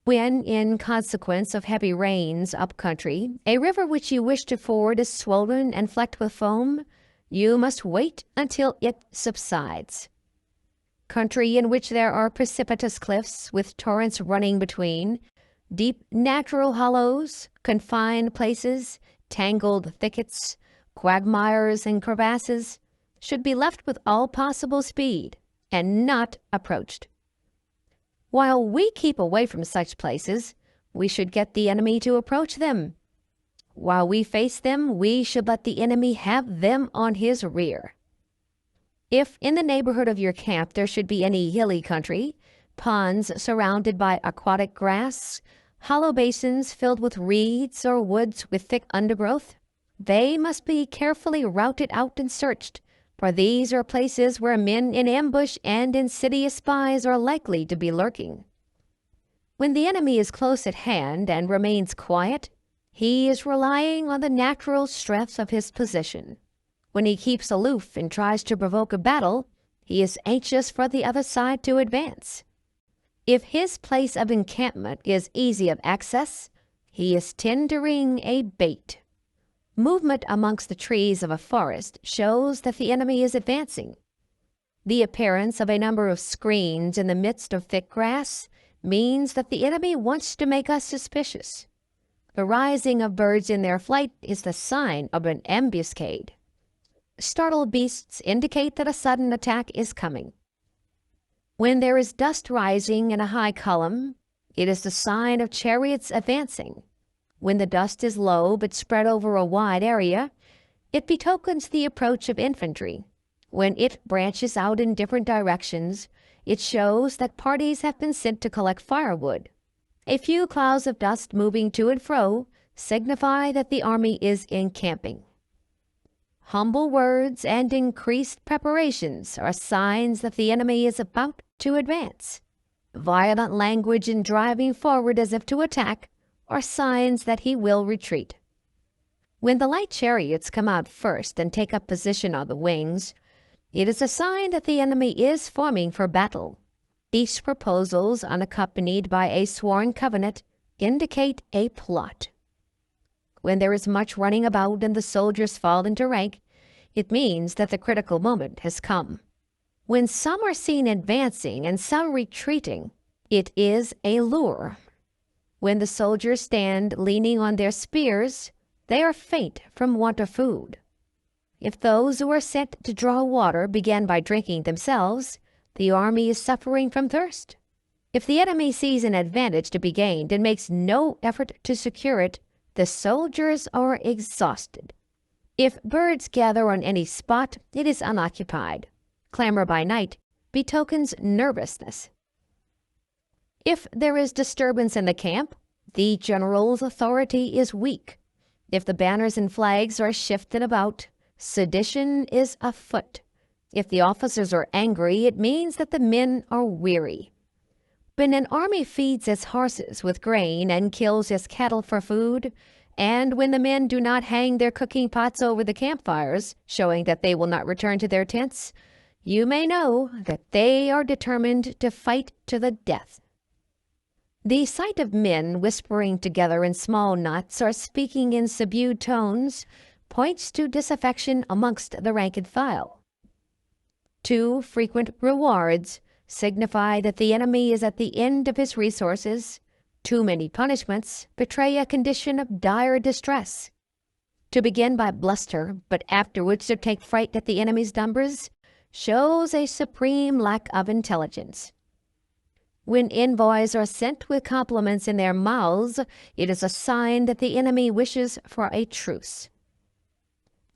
Speaker 1: When, in consequence of heavy rains up country, a river which you wish to ford is swollen and flecked with foam, you must wait until it subsides. Country in which there are precipitous cliffs with torrents running between, deep natural hollows, confined places, tangled thickets, quagmires and crevasses, should be left with all possible speed and not approached. While we keep away from such places, we should get the enemy to approach them. While we face them, we should let the enemy have them on his rear. If in the neighborhood of your camp there should be any hilly country, ponds surrounded by aquatic grass, hollow basins filled with reeds or woods with thick undergrowth, they must be carefully routed out and searched, for these are places where men in ambush and insidious spies are likely to be lurking. When the enemy is close at hand and remains quiet, he is relying on the natural strength of his position. When he keeps aloof and tries to provoke a battle, he is anxious for the other side to advance. If his place of encampment is easy of access, he is tendering a bait. Movement amongst the trees of a forest shows that the enemy is advancing. The appearance of a number of screens in the midst of thick grass means that the enemy wants to make us suspicious. The rising of birds in their flight is the sign of an ambuscade. Startled beasts indicate that a sudden attack is coming. When there is dust rising in a high column, it is the sign of chariots advancing. When the dust is low but spread over a wide area, it betokens the approach of infantry. When it branches out in different directions, it shows that parties have been sent to collect firewood. A few clouds of dust moving to and fro signify that the army is encamping. Humble words and increased preparations are signs that the enemy is about to advance. Violent language and driving forward as if to attack are signs that he will retreat. When the light chariots come out first and take up position on the wings, it is a sign that the enemy is forming for battle. These proposals, unaccompanied by a sworn covenant, indicate a plot. When there is much running about and the soldiers fall into rank, it means that the critical moment has come. When some are seen advancing and some retreating, it is a lure. When the soldiers stand leaning on their spears, they are faint from want of food. If those who are sent to draw water begin by drinking themselves, the army is suffering from thirst. If the enemy sees an advantage to be gained and makes no effort to secure it, the soldiers are exhausted. If birds gather on any spot, it is unoccupied. Clamor by night betokens nervousness. If there is disturbance in the camp, the general's authority is weak. If the banners and flags are shifted about, sedition is afoot. If the officers are angry, it means that the men are weary. When an army feeds its horses with grain and kills its cattle for food, and when the men do not hang their cooking pots over the campfires, showing that they will not return to their tents, you may know that they are determined to fight to the death. The sight of men whispering together in small knots or speaking in subdued tones points to disaffection amongst the rank and file. Too frequent rewards signify that the enemy is at the end of his resources, Too many punishments betray a condition of dire distress. To begin by bluster, but afterwards to take fright at the enemy's numbers, shows a supreme lack of intelligence. When envoys are sent with compliments in their mouths, it is a sign that the enemy wishes for a truce.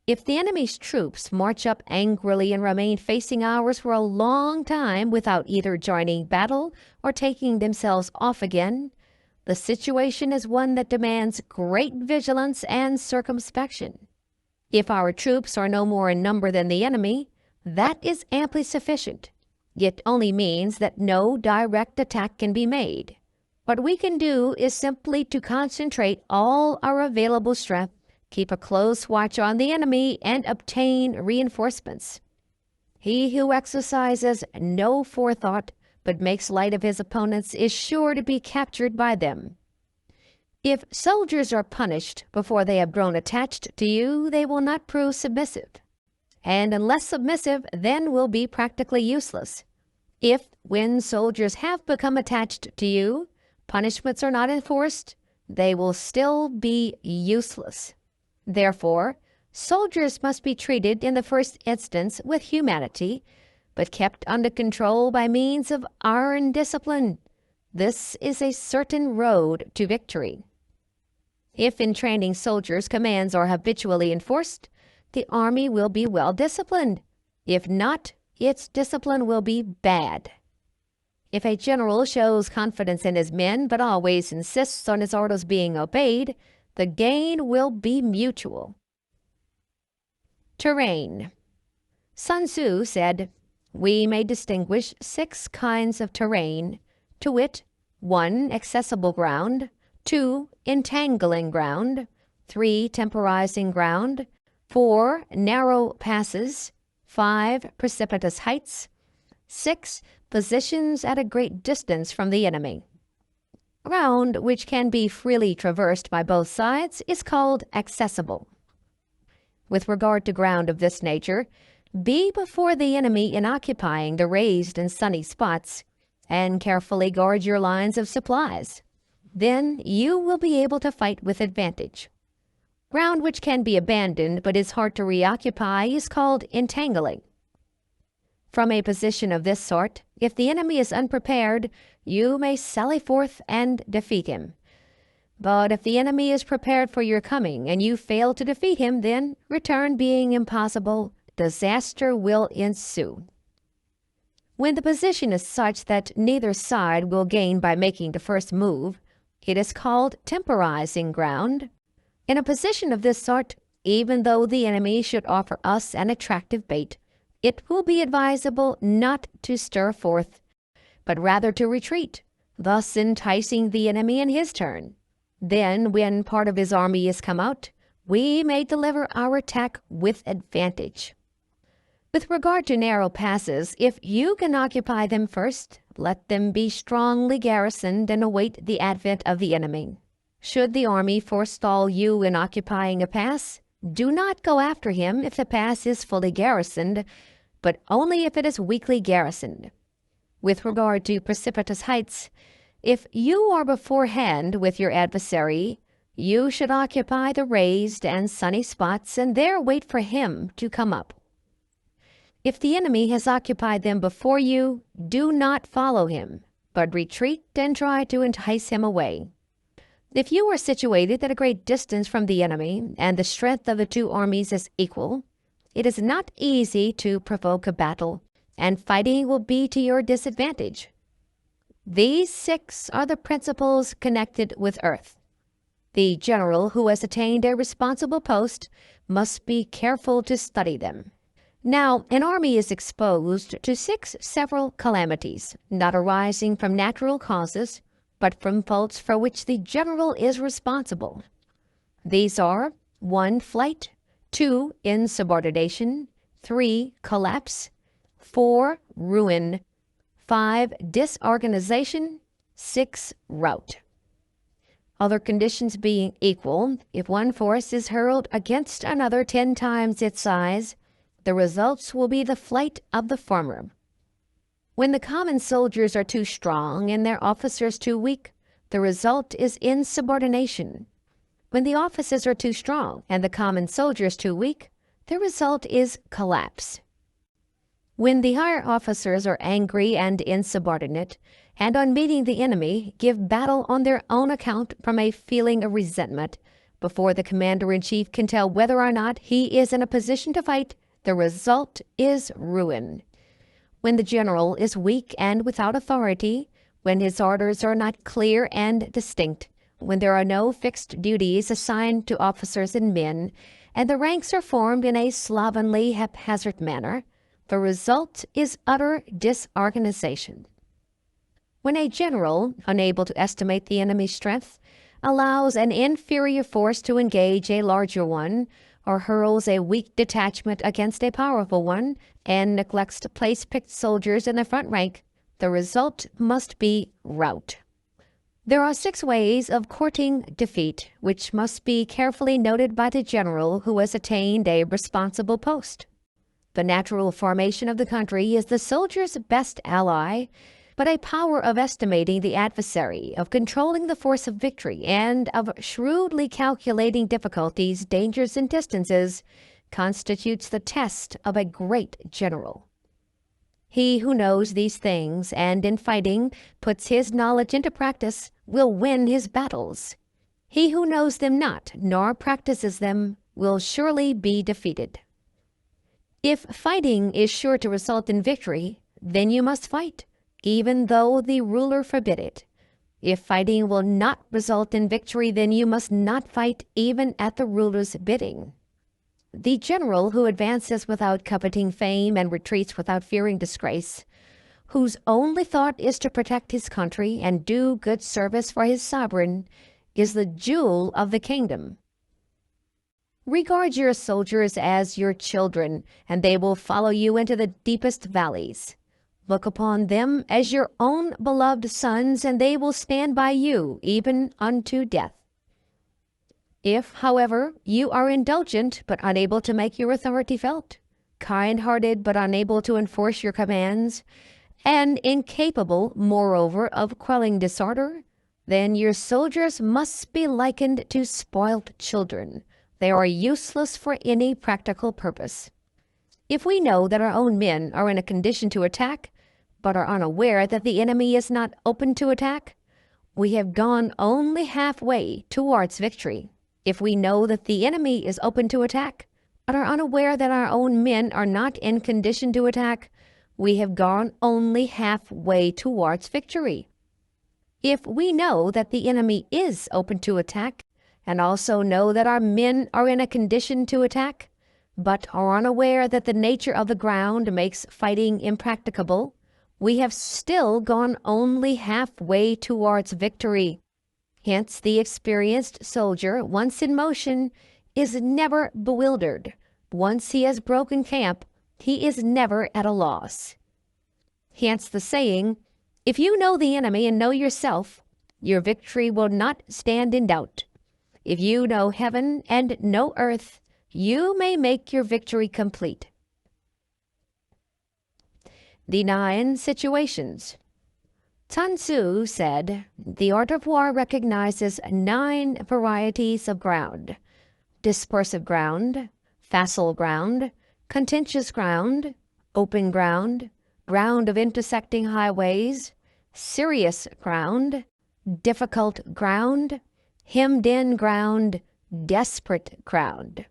Speaker 1: If the enemy's troops march up angrily and remain facing ours for a long time without either joining battle or taking themselves off again, the situation is one that demands great vigilance and circumspection. If our troops are no more in number than the enemy, that is amply sufficient. It only means that no direct attack can be made. What we can do is simply to concentrate all our available strength, keep a close watch on the enemy, and obtain reinforcements. He who exercises no forethought but makes light of his opponents is sure to be captured by them. If soldiers are punished before they have grown attached to you, they will not prove submissive. And unless submissive, then will be practically useless. If, when soldiers have become attached to you, punishments are not enforced, they will still be useless. Therefore, soldiers must be treated in the first instance with humanity, but kept under control by means of iron discipline. This is a certain road to victory. If in training soldiers commands are habitually enforced, the army will be well disciplined. If not, its discipline will be bad. If a general shows confidence in his men but always insists on his orders being obeyed, the gain will be mutual. Terrain. Sun Tzu said, "We may distinguish 6 kinds of terrain, to wit, 1. Accessible ground, 2. Entangling ground, 3. Temporizing ground, 4. Narrow passes, 5. Precipitous heights, 6. Positions at a great distance from the enemy." Ground which can be freely traversed by both sides is called accessible. With regard to ground of this nature, be before the enemy in occupying the raised and sunny spots, and carefully guard your lines of supplies. Then you will be able to fight with advantage. Ground which can be abandoned but is hard to reoccupy is called entangling. From a position of this sort, if the enemy is unprepared, you may sally forth and defeat him. But if the enemy is prepared for your coming and you fail to defeat him, then, return being impossible, disaster will ensue. When the position is such that neither side will gain by making the first move, it is called temporizing ground. In a position of this sort, even though the enemy should offer us an attractive bait, it will be advisable not to stir forth, but rather to retreat, thus enticing the enemy in his turn. Then, when part of his army is come out, we may deliver our attack with advantage. With regard to narrow passes, if you can occupy them first, let them be strongly garrisoned and await the advent of the enemy. Should the army forestall you in occupying a pass, do not go after him if the pass is fully garrisoned, but only if it is weakly garrisoned. With regard to precipitous heights, if you are beforehand with your adversary, you should occupy the raised and sunny spots and there wait for him to come up. If the enemy has occupied them before you, do not follow him, but retreat and try to entice him away. If you are situated at a great distance from the enemy, and the strength of the 2 armies is equal, it is not easy to provoke a battle, and fighting will be to your disadvantage. These 6 are the principles connected with earth. The general who has attained a responsible post must be careful to study them. Now, an army is exposed to 6 several calamities, not arising from natural causes, but from faults for which the general is responsible. These are 1. Flight, 2. Insubordination, 3. Collapse, 4. Ruin, 5. Disorganization, 6. Rout. Other conditions being equal, if one force is hurled against another 10 times its size, the results will be the flight of the former. When the common soldiers are too strong and their officers too weak, the result is insubordination. When the officers are too strong and the common soldiers too weak, the result is collapse. When the higher officers are angry and insubordinate, and on meeting the enemy give battle on their own account from a feeling of resentment, before the commander-in-chief can tell whether or not he is in a position to fight, the result is ruin. When the general is weak and without authority, when his orders are not clear and distinct, when there are no fixed duties assigned to officers and men, and the ranks are formed in a slovenly, haphazard manner, the result is utter disorganization. When a general, unable to estimate the enemy's strength, allows an inferior force to engage a larger one, or hurls a weak detachment against a powerful one, and neglects to place picked soldiers in the front rank, the result must be rout. There are 6 ways of courting defeat, which must be carefully noted by the general who has attained a responsible post. The natural formation of the country is the soldier's best ally, but a power of estimating the adversary, of controlling the force of victory, and of shrewdly calculating difficulties, dangers, and distances constitutes the test of a great general. He who knows these things and in fighting puts his knowledge into practice will win his battles. He who knows them not nor practices them will surely be defeated. If fighting is sure to result in victory, then you must fight, even though the ruler forbid it. If fighting will not result in victory, then you must not fight even at the ruler's bidding. The general who advances without coveting fame and retreats without fearing disgrace, whose only thought is to protect his country and do good service for his sovereign, is the jewel of the kingdom. Regard your soldiers as your children, and they will follow you into the deepest valleys. Look upon them as your own beloved sons, and they will stand by you even unto death. If, however, you are indulgent but unable to make your authority felt, kind-hearted but unable to enforce your commands, and incapable, moreover, of quelling disorder, then your soldiers must be likened to spoilt children. They are useless for any practical purpose. If we know that our own men are in a condition to attack, but are unaware that the enemy is not open to attack, we have gone only halfway towards victory. If we know that the enemy is open to attack, but are unaware that our own men are not in condition to attack, we have gone only halfway towards victory. If we know that the enemy is open to attack, and also know that our men are in a condition to attack, but are unaware that the nature of the ground makes fighting impracticable, we have still gone only halfway towards victory. Hence, the experienced soldier, once in motion, is never bewildered. Once he has broken camp, he is never at a loss. Hence the saying, if you know the enemy and know yourself, your victory will not stand in doubt. If you know heaven and know earth, you may make your victory complete. The 9 situations. Sun Tzu said, the art of war recognizes 9 varieties of ground: dispersive ground, facile ground, contentious ground, open ground, ground of intersecting highways, serious ground, difficult ground, hemmed-in ground, desperate ground.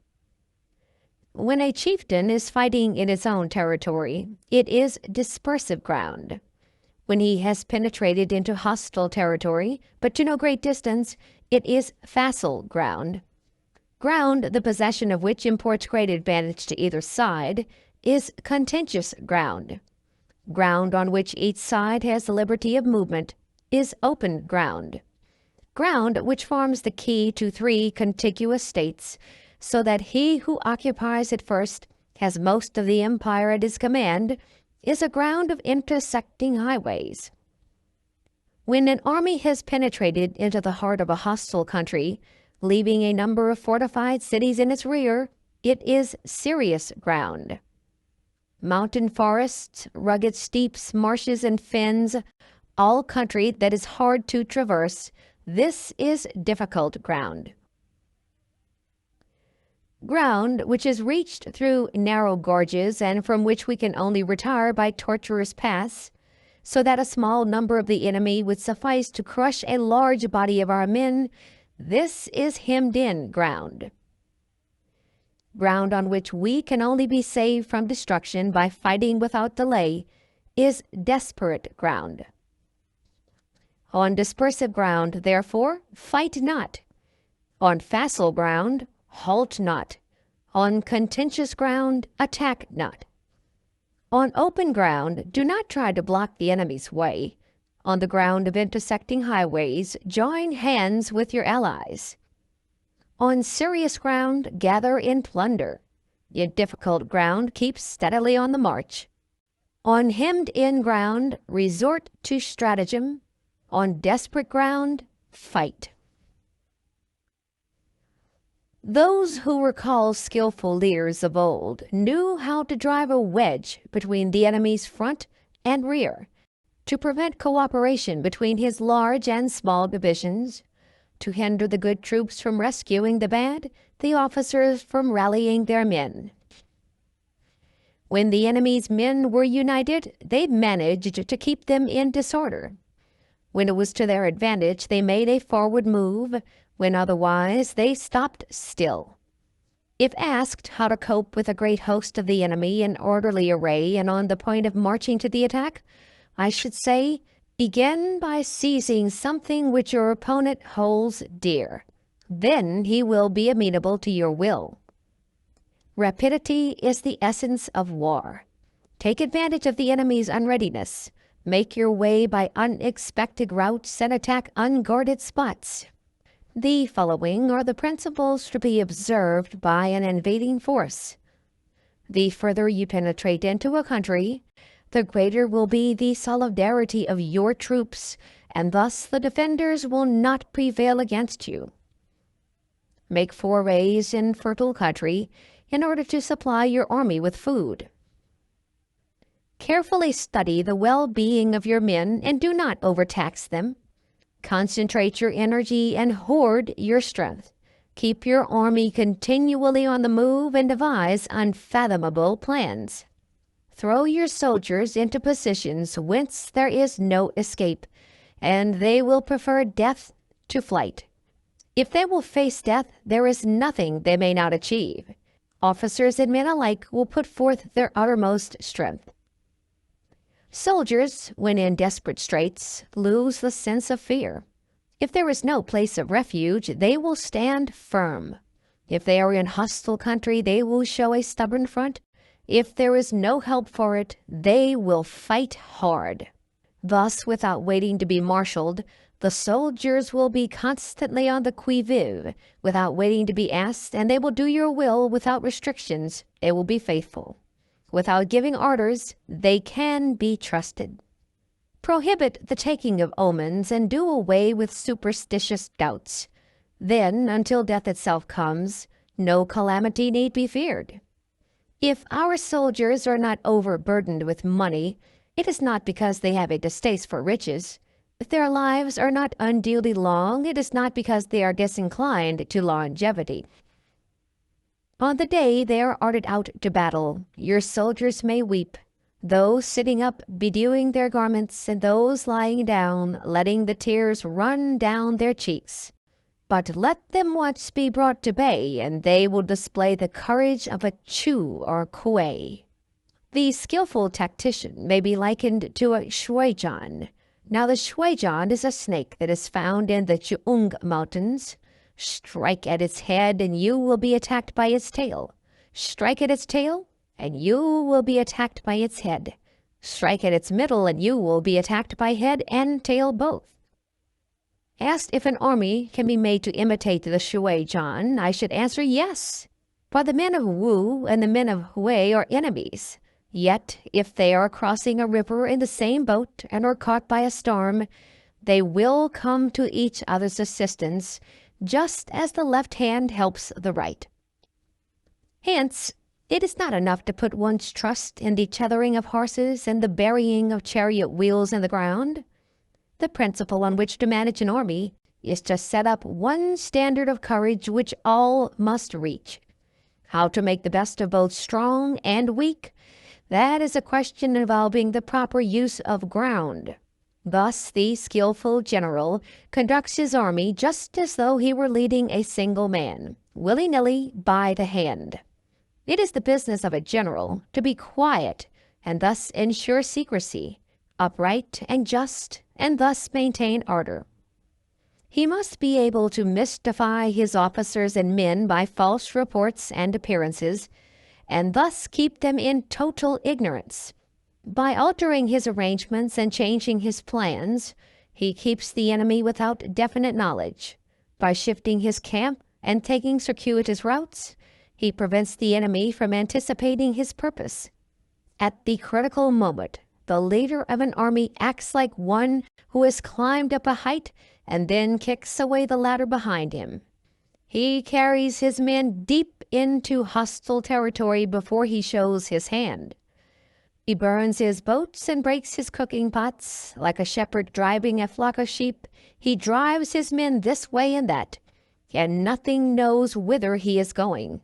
Speaker 1: When a chieftain is fighting in his own territory, it is dispersive ground. When he has penetrated into hostile territory, but to no great distance, it is facile ground. Ground, the possession of which imports great advantage to either side, is contentious ground. Ground on which each side has liberty of movement is open ground. Ground which forms the key to 3 contiguous states, so that he who occupies it first has most of the empire at his command, is a ground of intersecting highways. When an army has penetrated into the heart of a hostile country, leaving a number of fortified cities in its rear, it is serious ground. Mountain forests, rugged steeps, marshes, and fens, all country that is hard to traverse. This is difficult ground. Ground which is reached through narrow gorges and from which we can only retire by tortuous paths, so that a small number of the enemy would suffice to crush a large body of our men, this is hemmed-in ground. Ground on which we can only be saved from destruction by fighting without delay is desperate ground. On dispersive ground, therefore, fight not. On facile ground, halt not. On contentious ground, attack not. On open ground, do not try to block the enemy's way. On the ground of intersecting highways, join hands with your allies. On serious ground, gather in plunder. In difficult ground, keep steadily on the march. On hemmed-in ground, resort to stratagem. On desperate ground, fight. Those who were called skillful leaders of old knew how to drive a wedge between the enemy's front and rear, to prevent cooperation between his large and small divisions, to hinder the good troops from rescuing the bad, the officers from rallying their men. When the enemy's men were united, they managed to keep them in disorder. When it was to their advantage, they made a forward move. When otherwise, they stopped still. If asked how to cope with a great host of the enemy in orderly array and on the point of marching to the attack, I should say, begin by seizing something which your opponent holds dear. Then he will be amenable to your will. Rapidity is the essence of war. Take advantage of the enemy's unreadiness. Make your way by unexpected routes and attack unguarded spots. The following are the principles to be observed by an invading force. The further you penetrate into a country, the greater will be the solidarity of your troops, and thus the defenders will not prevail against you. Make forays in fertile country in order to supply your army with food. Carefully study the well-being of your men and do not overtax them. Concentrate your energy and hoard your strength. Keep your army continually on the move and devise unfathomable plans. Throw your soldiers into positions whence there is no escape, and they will prefer death to flight. If they will face death, there is nothing they may not achieve. Officers and men alike will put forth their uttermost strength. Soldiers, when in desperate straits, lose the sense of fear. If there is no place of refuge, they will stand firm. If they are in hostile country, they will show a stubborn front. If there is no help for it, they will fight hard. Thus, without waiting to be marshaled, the soldiers will be constantly on the qui-vive, without waiting to be asked, and they will do your will without restrictions. They will be faithful. Without giving orders, they can be trusted. Prohibit the taking of omens and do away with superstitious doubts. Then, until death itself comes, no calamity need be feared. If our soldiers are not overburdened with money, it is not because they have a distaste for riches. If their lives are not unduly long, it is not because they are disinclined to longevity. On the day they are ordered out to battle, your soldiers may weep, those sitting up bedewing their garments, and those lying down, letting the tears run down their cheeks. But let them once be brought to bay, and they will display the courage of a Chu or Kuei. The skillful tactician may be likened to a shuijan. Now the shuijan is a snake that is found in the Chuung Mountains. Strike at its head, and you will be attacked by its tail. Strike at its tail, and you will be attacked by its head. Strike at its middle, and you will be attacked by head and tail both. Asked if an army can be made to imitate the shuijan, I should answer yes. For the men of Wu and the men of Hui are enemies. Yet, if they are crossing a river in the same boat and are caught by a storm, they will come to each other's assistance, just as the left hand helps the right. Hence, it is not enough to put one's trust in the tethering of horses and the burying of chariot wheels in the ground. The principle on which to manage an army is to set up one standard of courage which all must reach. How to make the best of both strong and weak? That is a question involving the proper use of ground. Thus, the skillful general conducts his army just as though he were leading a single man, willy-nilly by the hand. It is the business of a general to be quiet and thus ensure secrecy, upright and just, and thus maintain order. He must be able to mystify his officers and men by false reports and appearances, and thus keep them in total ignorance. By altering his arrangements and changing his plans, he keeps the enemy without definite knowledge. By shifting his camp and taking circuitous routes, he prevents the enemy from anticipating his purpose. At the critical moment, the leader of an army acts like one who has climbed up a height and then kicks away the ladder behind him. He carries his men deep into hostile territory before he shows his hand. He burns his boats and breaks his cooking pots. Like a shepherd driving a flock of sheep, he drives his men this way and that, and nothing knows whither he is going.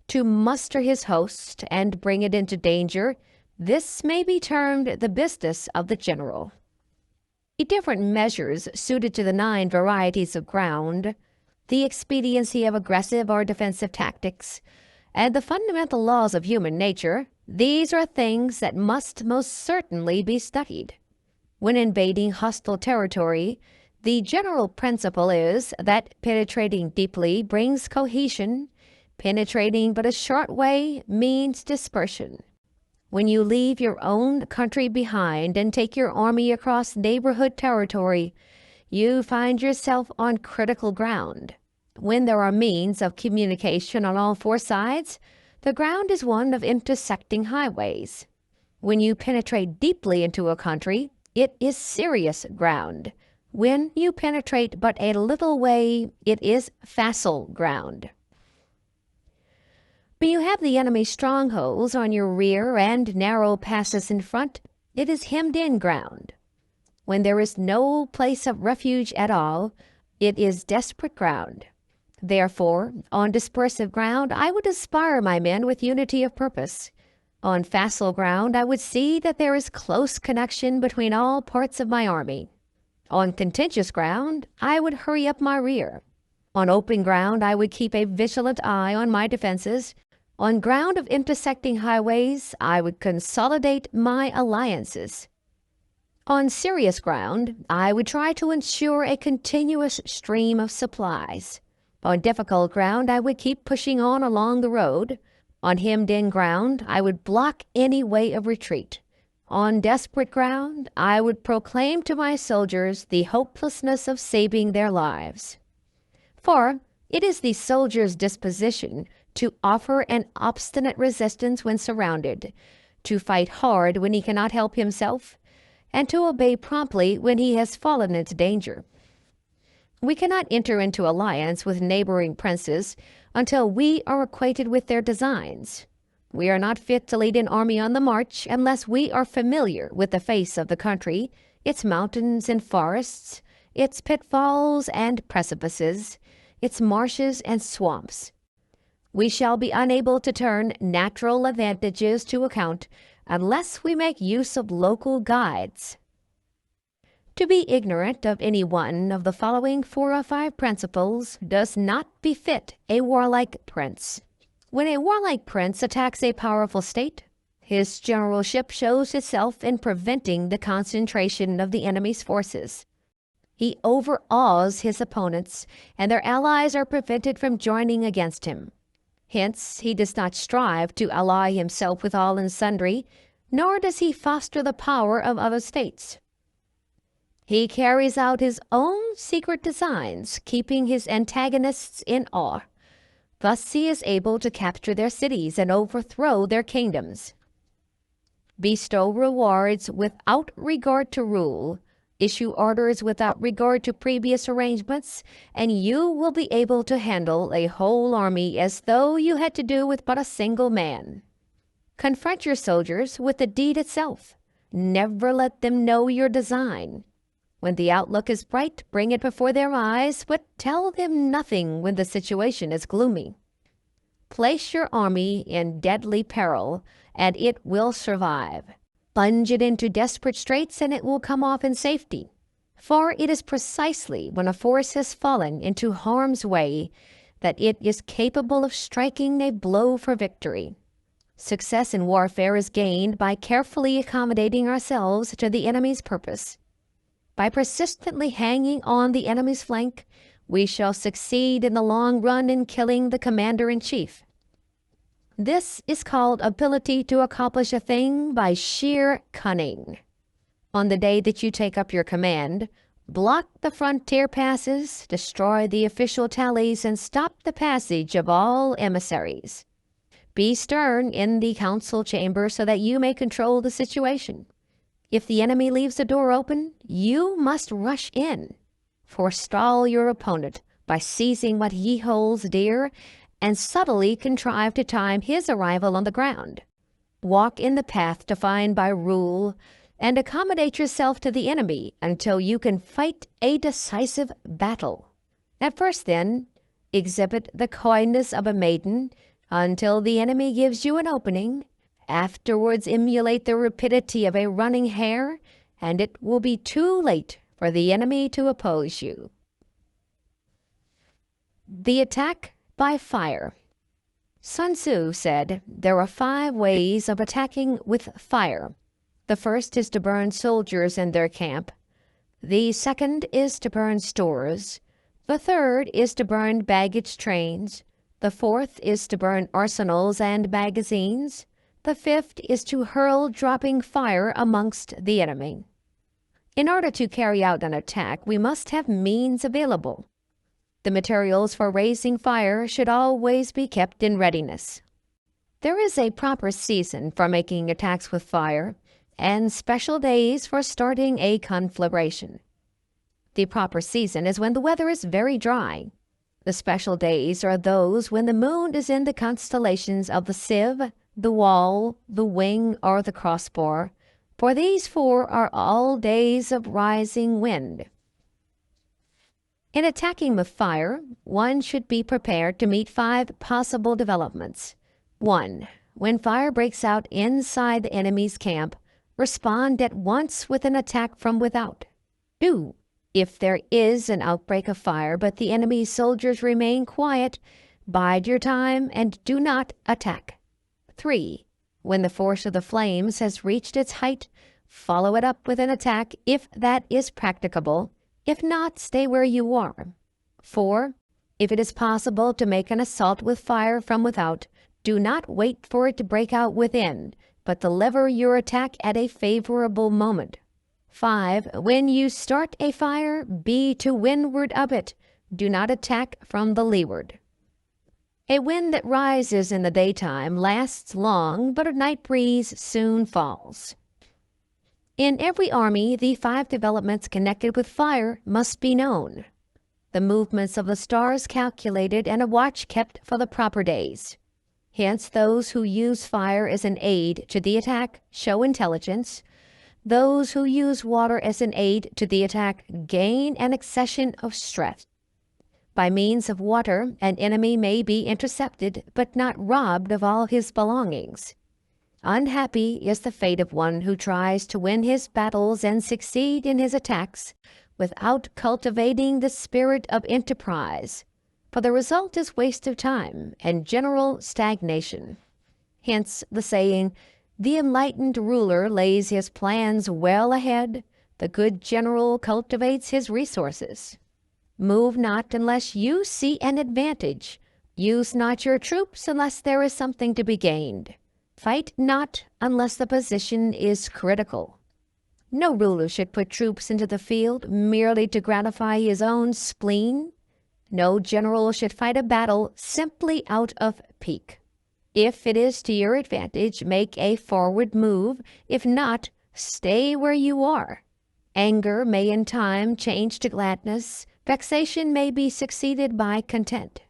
Speaker 1: To muster his host and bring it into danger, this may be termed the business of the general. The different measures suited to the 9 varieties of ground, the expediency of aggressive or defensive tactics, and the fundamental laws of human nature, these are things that must most certainly be studied. When invading hostile territory, the general principle is that penetrating deeply brings cohesion. Penetrating but a short way means dispersion. When you leave your own country behind and take your army across neighborhood territory, you find yourself on critical ground. When there are means of communication on all 4 sides, the ground is one of intersecting highways. When you penetrate deeply into a country, it is serious ground. When you penetrate but a little way, it is facile ground. When you have the enemy's strongholds on your rear and narrow passes in front, it is hemmed-in ground. When there is no place of refuge at all, it is desperate ground. Therefore, on dispersive ground, I would inspire my men with unity of purpose. On facile ground, I would see that there is close connection between all parts of my army. On contentious ground, I would hurry up my rear. On open ground, I would keep a vigilant eye on my defenses. On ground of intersecting highways, I would consolidate my alliances. On serious ground, I would try to ensure a continuous stream of supplies. On difficult ground, I would keep pushing on along the road. On hemmed-in ground, I would block any way of retreat. On desperate ground, I would proclaim to my soldiers the hopelessness of saving their lives. For it is the soldier's disposition to offer an obstinate resistance when surrounded, to fight hard when he cannot help himself, and to obey promptly when he has fallen into danger. We cannot enter into alliance with neighboring princes until we are acquainted with their designs. We are not fit to lead an army on the march unless we are familiar with the face of the country, its mountains and forests, its pitfalls and precipices, its marshes and swamps. We shall be unable to turn natural advantages to account unless we make use of local guides. To be ignorant of any one of the following 4 or 5 principles does not befit a warlike prince. When a warlike prince attacks a powerful state, his generalship shows itself in preventing the concentration of the enemy's forces. He overawes his opponents, and their allies are prevented from joining against him. Hence, he does not strive to ally himself with all and sundry, nor does he foster the power of other states. He carries out his own secret designs, keeping his antagonists in awe. Thus he is able to capture their cities and overthrow their kingdoms. Bestow rewards without regard to rule, issue orders without regard to previous arrangements, and you will be able to handle a whole army as though you had to do with but a single man. Confront your soldiers with the deed itself. Never let them know your design. When the outlook is bright, bring it before their eyes, but tell them nothing when the situation is gloomy. Place your army in deadly peril, and it will survive. Plunge it into desperate straits, and it will come off in safety. For it is precisely when a force has fallen into harm's way that it is capable of striking a blow for victory. Success in warfare is gained by carefully accommodating ourselves to the enemy's purpose. By persistently hanging on the enemy's flank, we shall succeed in the long run in killing the commander-in-chief. This is called ability to accomplish a thing by sheer cunning. On the day that you take up your command, block the frontier passes, destroy the official tallies, and stop the passage of all emissaries. Be stern in the council chamber so that you may control the situation. If the enemy leaves the door open, you must rush in. Forestall your opponent by seizing what he holds dear and subtly contrive to time his arrival on the ground. Walk in the path defined by rule and accommodate yourself to the enemy until you can fight a decisive battle. At first, then, exhibit the coyness of a maiden until the enemy gives you an opening. Afterwards, emulate the rapidity of a running hare, and it will be too late for the enemy to oppose you. The attack by fire. Sun Tzu said there are 5 ways of attacking with fire. The first is to burn soldiers in their camp. The second is to burn stores. The third is to burn baggage trains. The fourth is to burn arsenals and magazines. The fifth is to hurl dropping fire amongst the enemy. In order to carry out an attack, we must have means available. The materials for raising fire should always be kept in readiness. There is a proper season for making attacks with fire, and special days for starting a conflagration. The proper season is when the weather is very dry. The special days are those when the moon is in the constellations of the sieve, the wall, the wing, or the crossbar, for these 4 are all days of rising wind. In attacking with fire, one should be prepared to meet 5 possible developments. 1. When fire breaks out inside the enemy's camp, respond at once with an attack from without. 2. If there is an outbreak of fire but the enemy's soldiers remain quiet, bide your time and do not attack. 3. When the force of the flames has reached its height, follow it up with an attack if that is practicable. If not, stay where you are. 4. If it is possible to make an assault with fire from without, do not wait for it to break out within, but deliver your attack at a favorable moment. 5. When you start a fire, be to windward of it. Do not attack from the leeward. A wind that rises in the daytime lasts long, but a night breeze soon falls. In every army, the 5 developments connected with fire must be known. The movements of the stars calculated and a watch kept for the proper days. Hence, those who use fire as an aid to the attack show intelligence. Those who use water as an aid to the attack gain an accession of strength. By means of water, an enemy may be intercepted, but not robbed of all his belongings. Unhappy is the fate of one who tries to win his battles and succeed in his attacks without cultivating the spirit of enterprise, for the result is waste of time and general stagnation. Hence the saying, "The enlightened ruler lays his plans well ahead, the good general cultivates his resources." Move not unless you see an advantage. Use not your troops unless there is something to be gained. Fight not unless the position is critical. No ruler should put troops into the field merely to gratify his own spleen. No general should fight a battle simply out of pique. If it is to your advantage, make a forward move. If not, stay where you are. Anger may in time change to gladness. Vexation may be succeeded by content.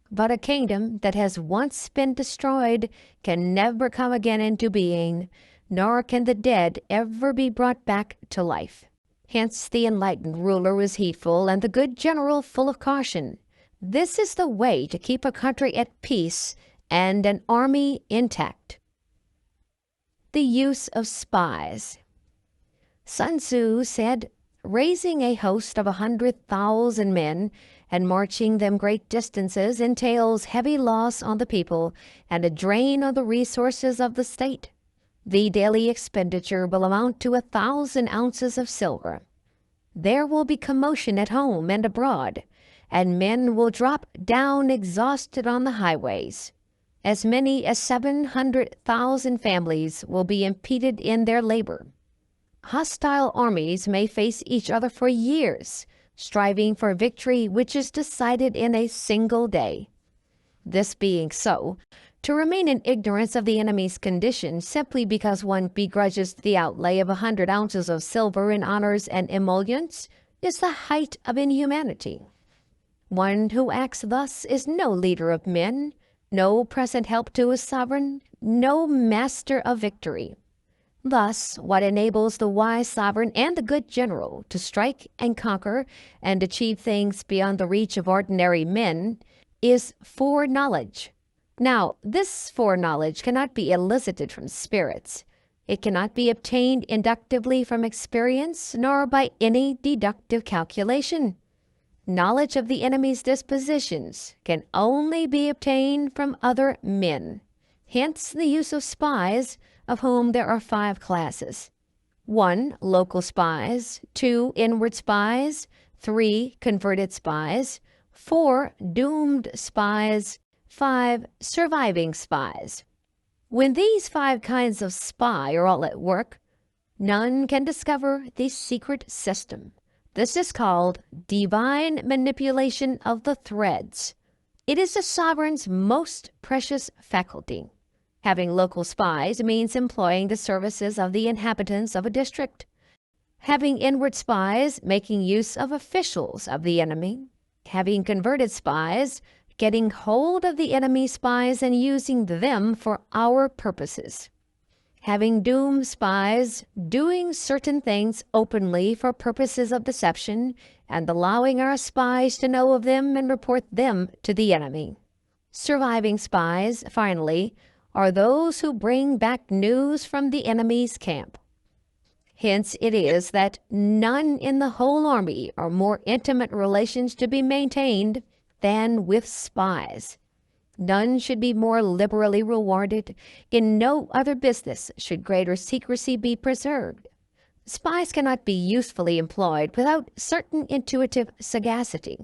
Speaker 1: But a kingdom that has once been destroyed can never come again into being, nor can the dead ever be brought back to life. Hence the enlightened ruler is heedful and the good general full of caution. This is the way to keep a country at peace and an army intact. The use of spies. Sun Tzu said, "Raising a host of 100,000 men and marching them great distances entails heavy loss on the people and a drain on the resources of the state. The daily expenditure will amount to 1,000 ounces of silver. There will be commotion at home and abroad, and men will drop down exhausted on the highways. As many as 700,000 families will be impeded in their labor. Hostile armies may face each other for years, striving for victory which is decided in a single day. This being so, to remain in ignorance of the enemy's condition simply because one begrudges the outlay of 100 ounces of silver in honors and emoluments is the height of inhumanity. One who acts thus is no leader of men, no present help to his sovereign, no master of victory. Thus, what enables the wise sovereign and the good general to strike and conquer and achieve things beyond the reach of ordinary men is foreknowledge. Now, this foreknowledge cannot be elicited from spirits. It cannot be obtained inductively from experience, nor by any deductive calculation. Knowledge of the enemy's dispositions can only be obtained from other men. Hence the use of spies, of whom there are 5 classes. 1. Local spies. 2. Inward spies. 3. Converted spies. 4. Doomed spies. 5. Surviving spies. When these 5 kinds of spy are all at work, none can discover the secret system. This is called divine manipulation of the threads. It is the sovereign's most precious faculty. Having local spies means employing the services of the inhabitants of a district. Having inward spies, making use of officials of the enemy. Having converted spies, getting hold of the enemy's spies and using them for our purposes. Having doomed spies, doing certain things openly for purposes of deception, and allowing our spies to know of them and report them to the enemy. Surviving spies, finally, are those who bring back news from the enemy's camp. Hence it is that none in the whole army are more intimate relations to be maintained than with spies. None should be more liberally rewarded. In no other business should greater secrecy be preserved. Spies cannot be usefully employed without certain intuitive sagacity.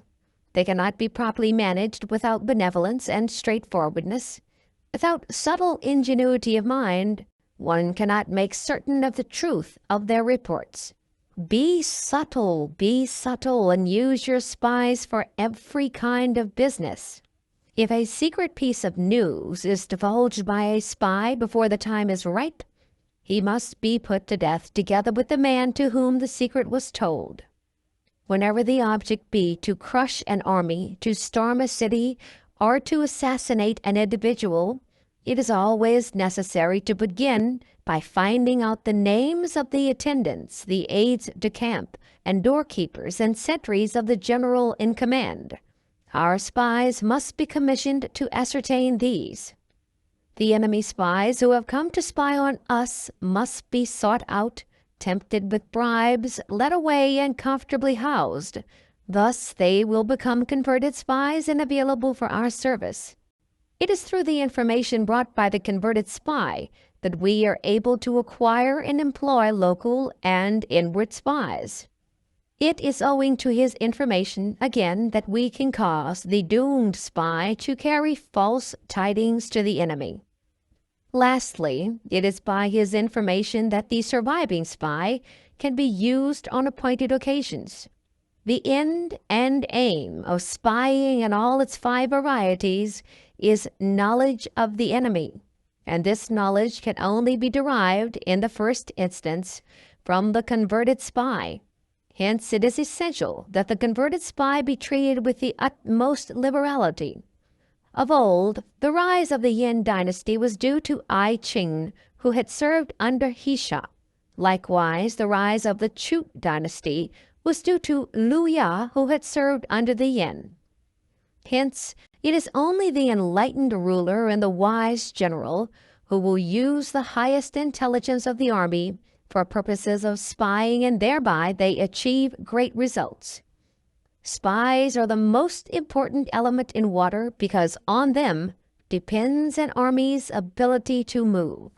Speaker 1: They cannot be properly managed without benevolence and straightforwardness. Without subtle ingenuity of mind, one cannot make certain of the truth of their reports. Be subtle, and use your spies for every kind of business. If a secret piece of news is divulged by a spy before the time is ripe, he must be put to death together with the man to whom the secret was told. Whenever the object be to crush an army, to storm a city, or to assassinate an individual, it is always necessary to begin by finding out the names of the attendants, the aides de camp, and doorkeepers and sentries of the general in command. Our spies must be commissioned to ascertain these. The enemy spies who have come to spy on us must be sought out, tempted with bribes, led away, and comfortably housed. Thus they will become converted spies and available for our service. It is through the information brought by the converted spy that we are able to acquire and employ local and inward spies. It is owing to his information, again, that we can cause the doomed spy to carry false tidings to the enemy. Lastly, it is by his information that the surviving spy can be used on appointed occasions. The end and aim of spying in all its 5 varieties is knowledge of the enemy, and this knowledge can only be derived, in the first instance, from the converted spy. Hence it is essential that the converted spy be treated with the utmost liberality. Of old, the rise of the Yin dynasty was due to I Ching, who had served under He Shah. Likewise, the rise of the Chu dynasty was due to Liu Ya, who had served under the Yin. Hence, it is only the enlightened ruler and the wise general who will use the highest intelligence of the army for purposes of spying, and thereby they achieve great results. Spies are the most important element in water because on them depends an army's ability to move.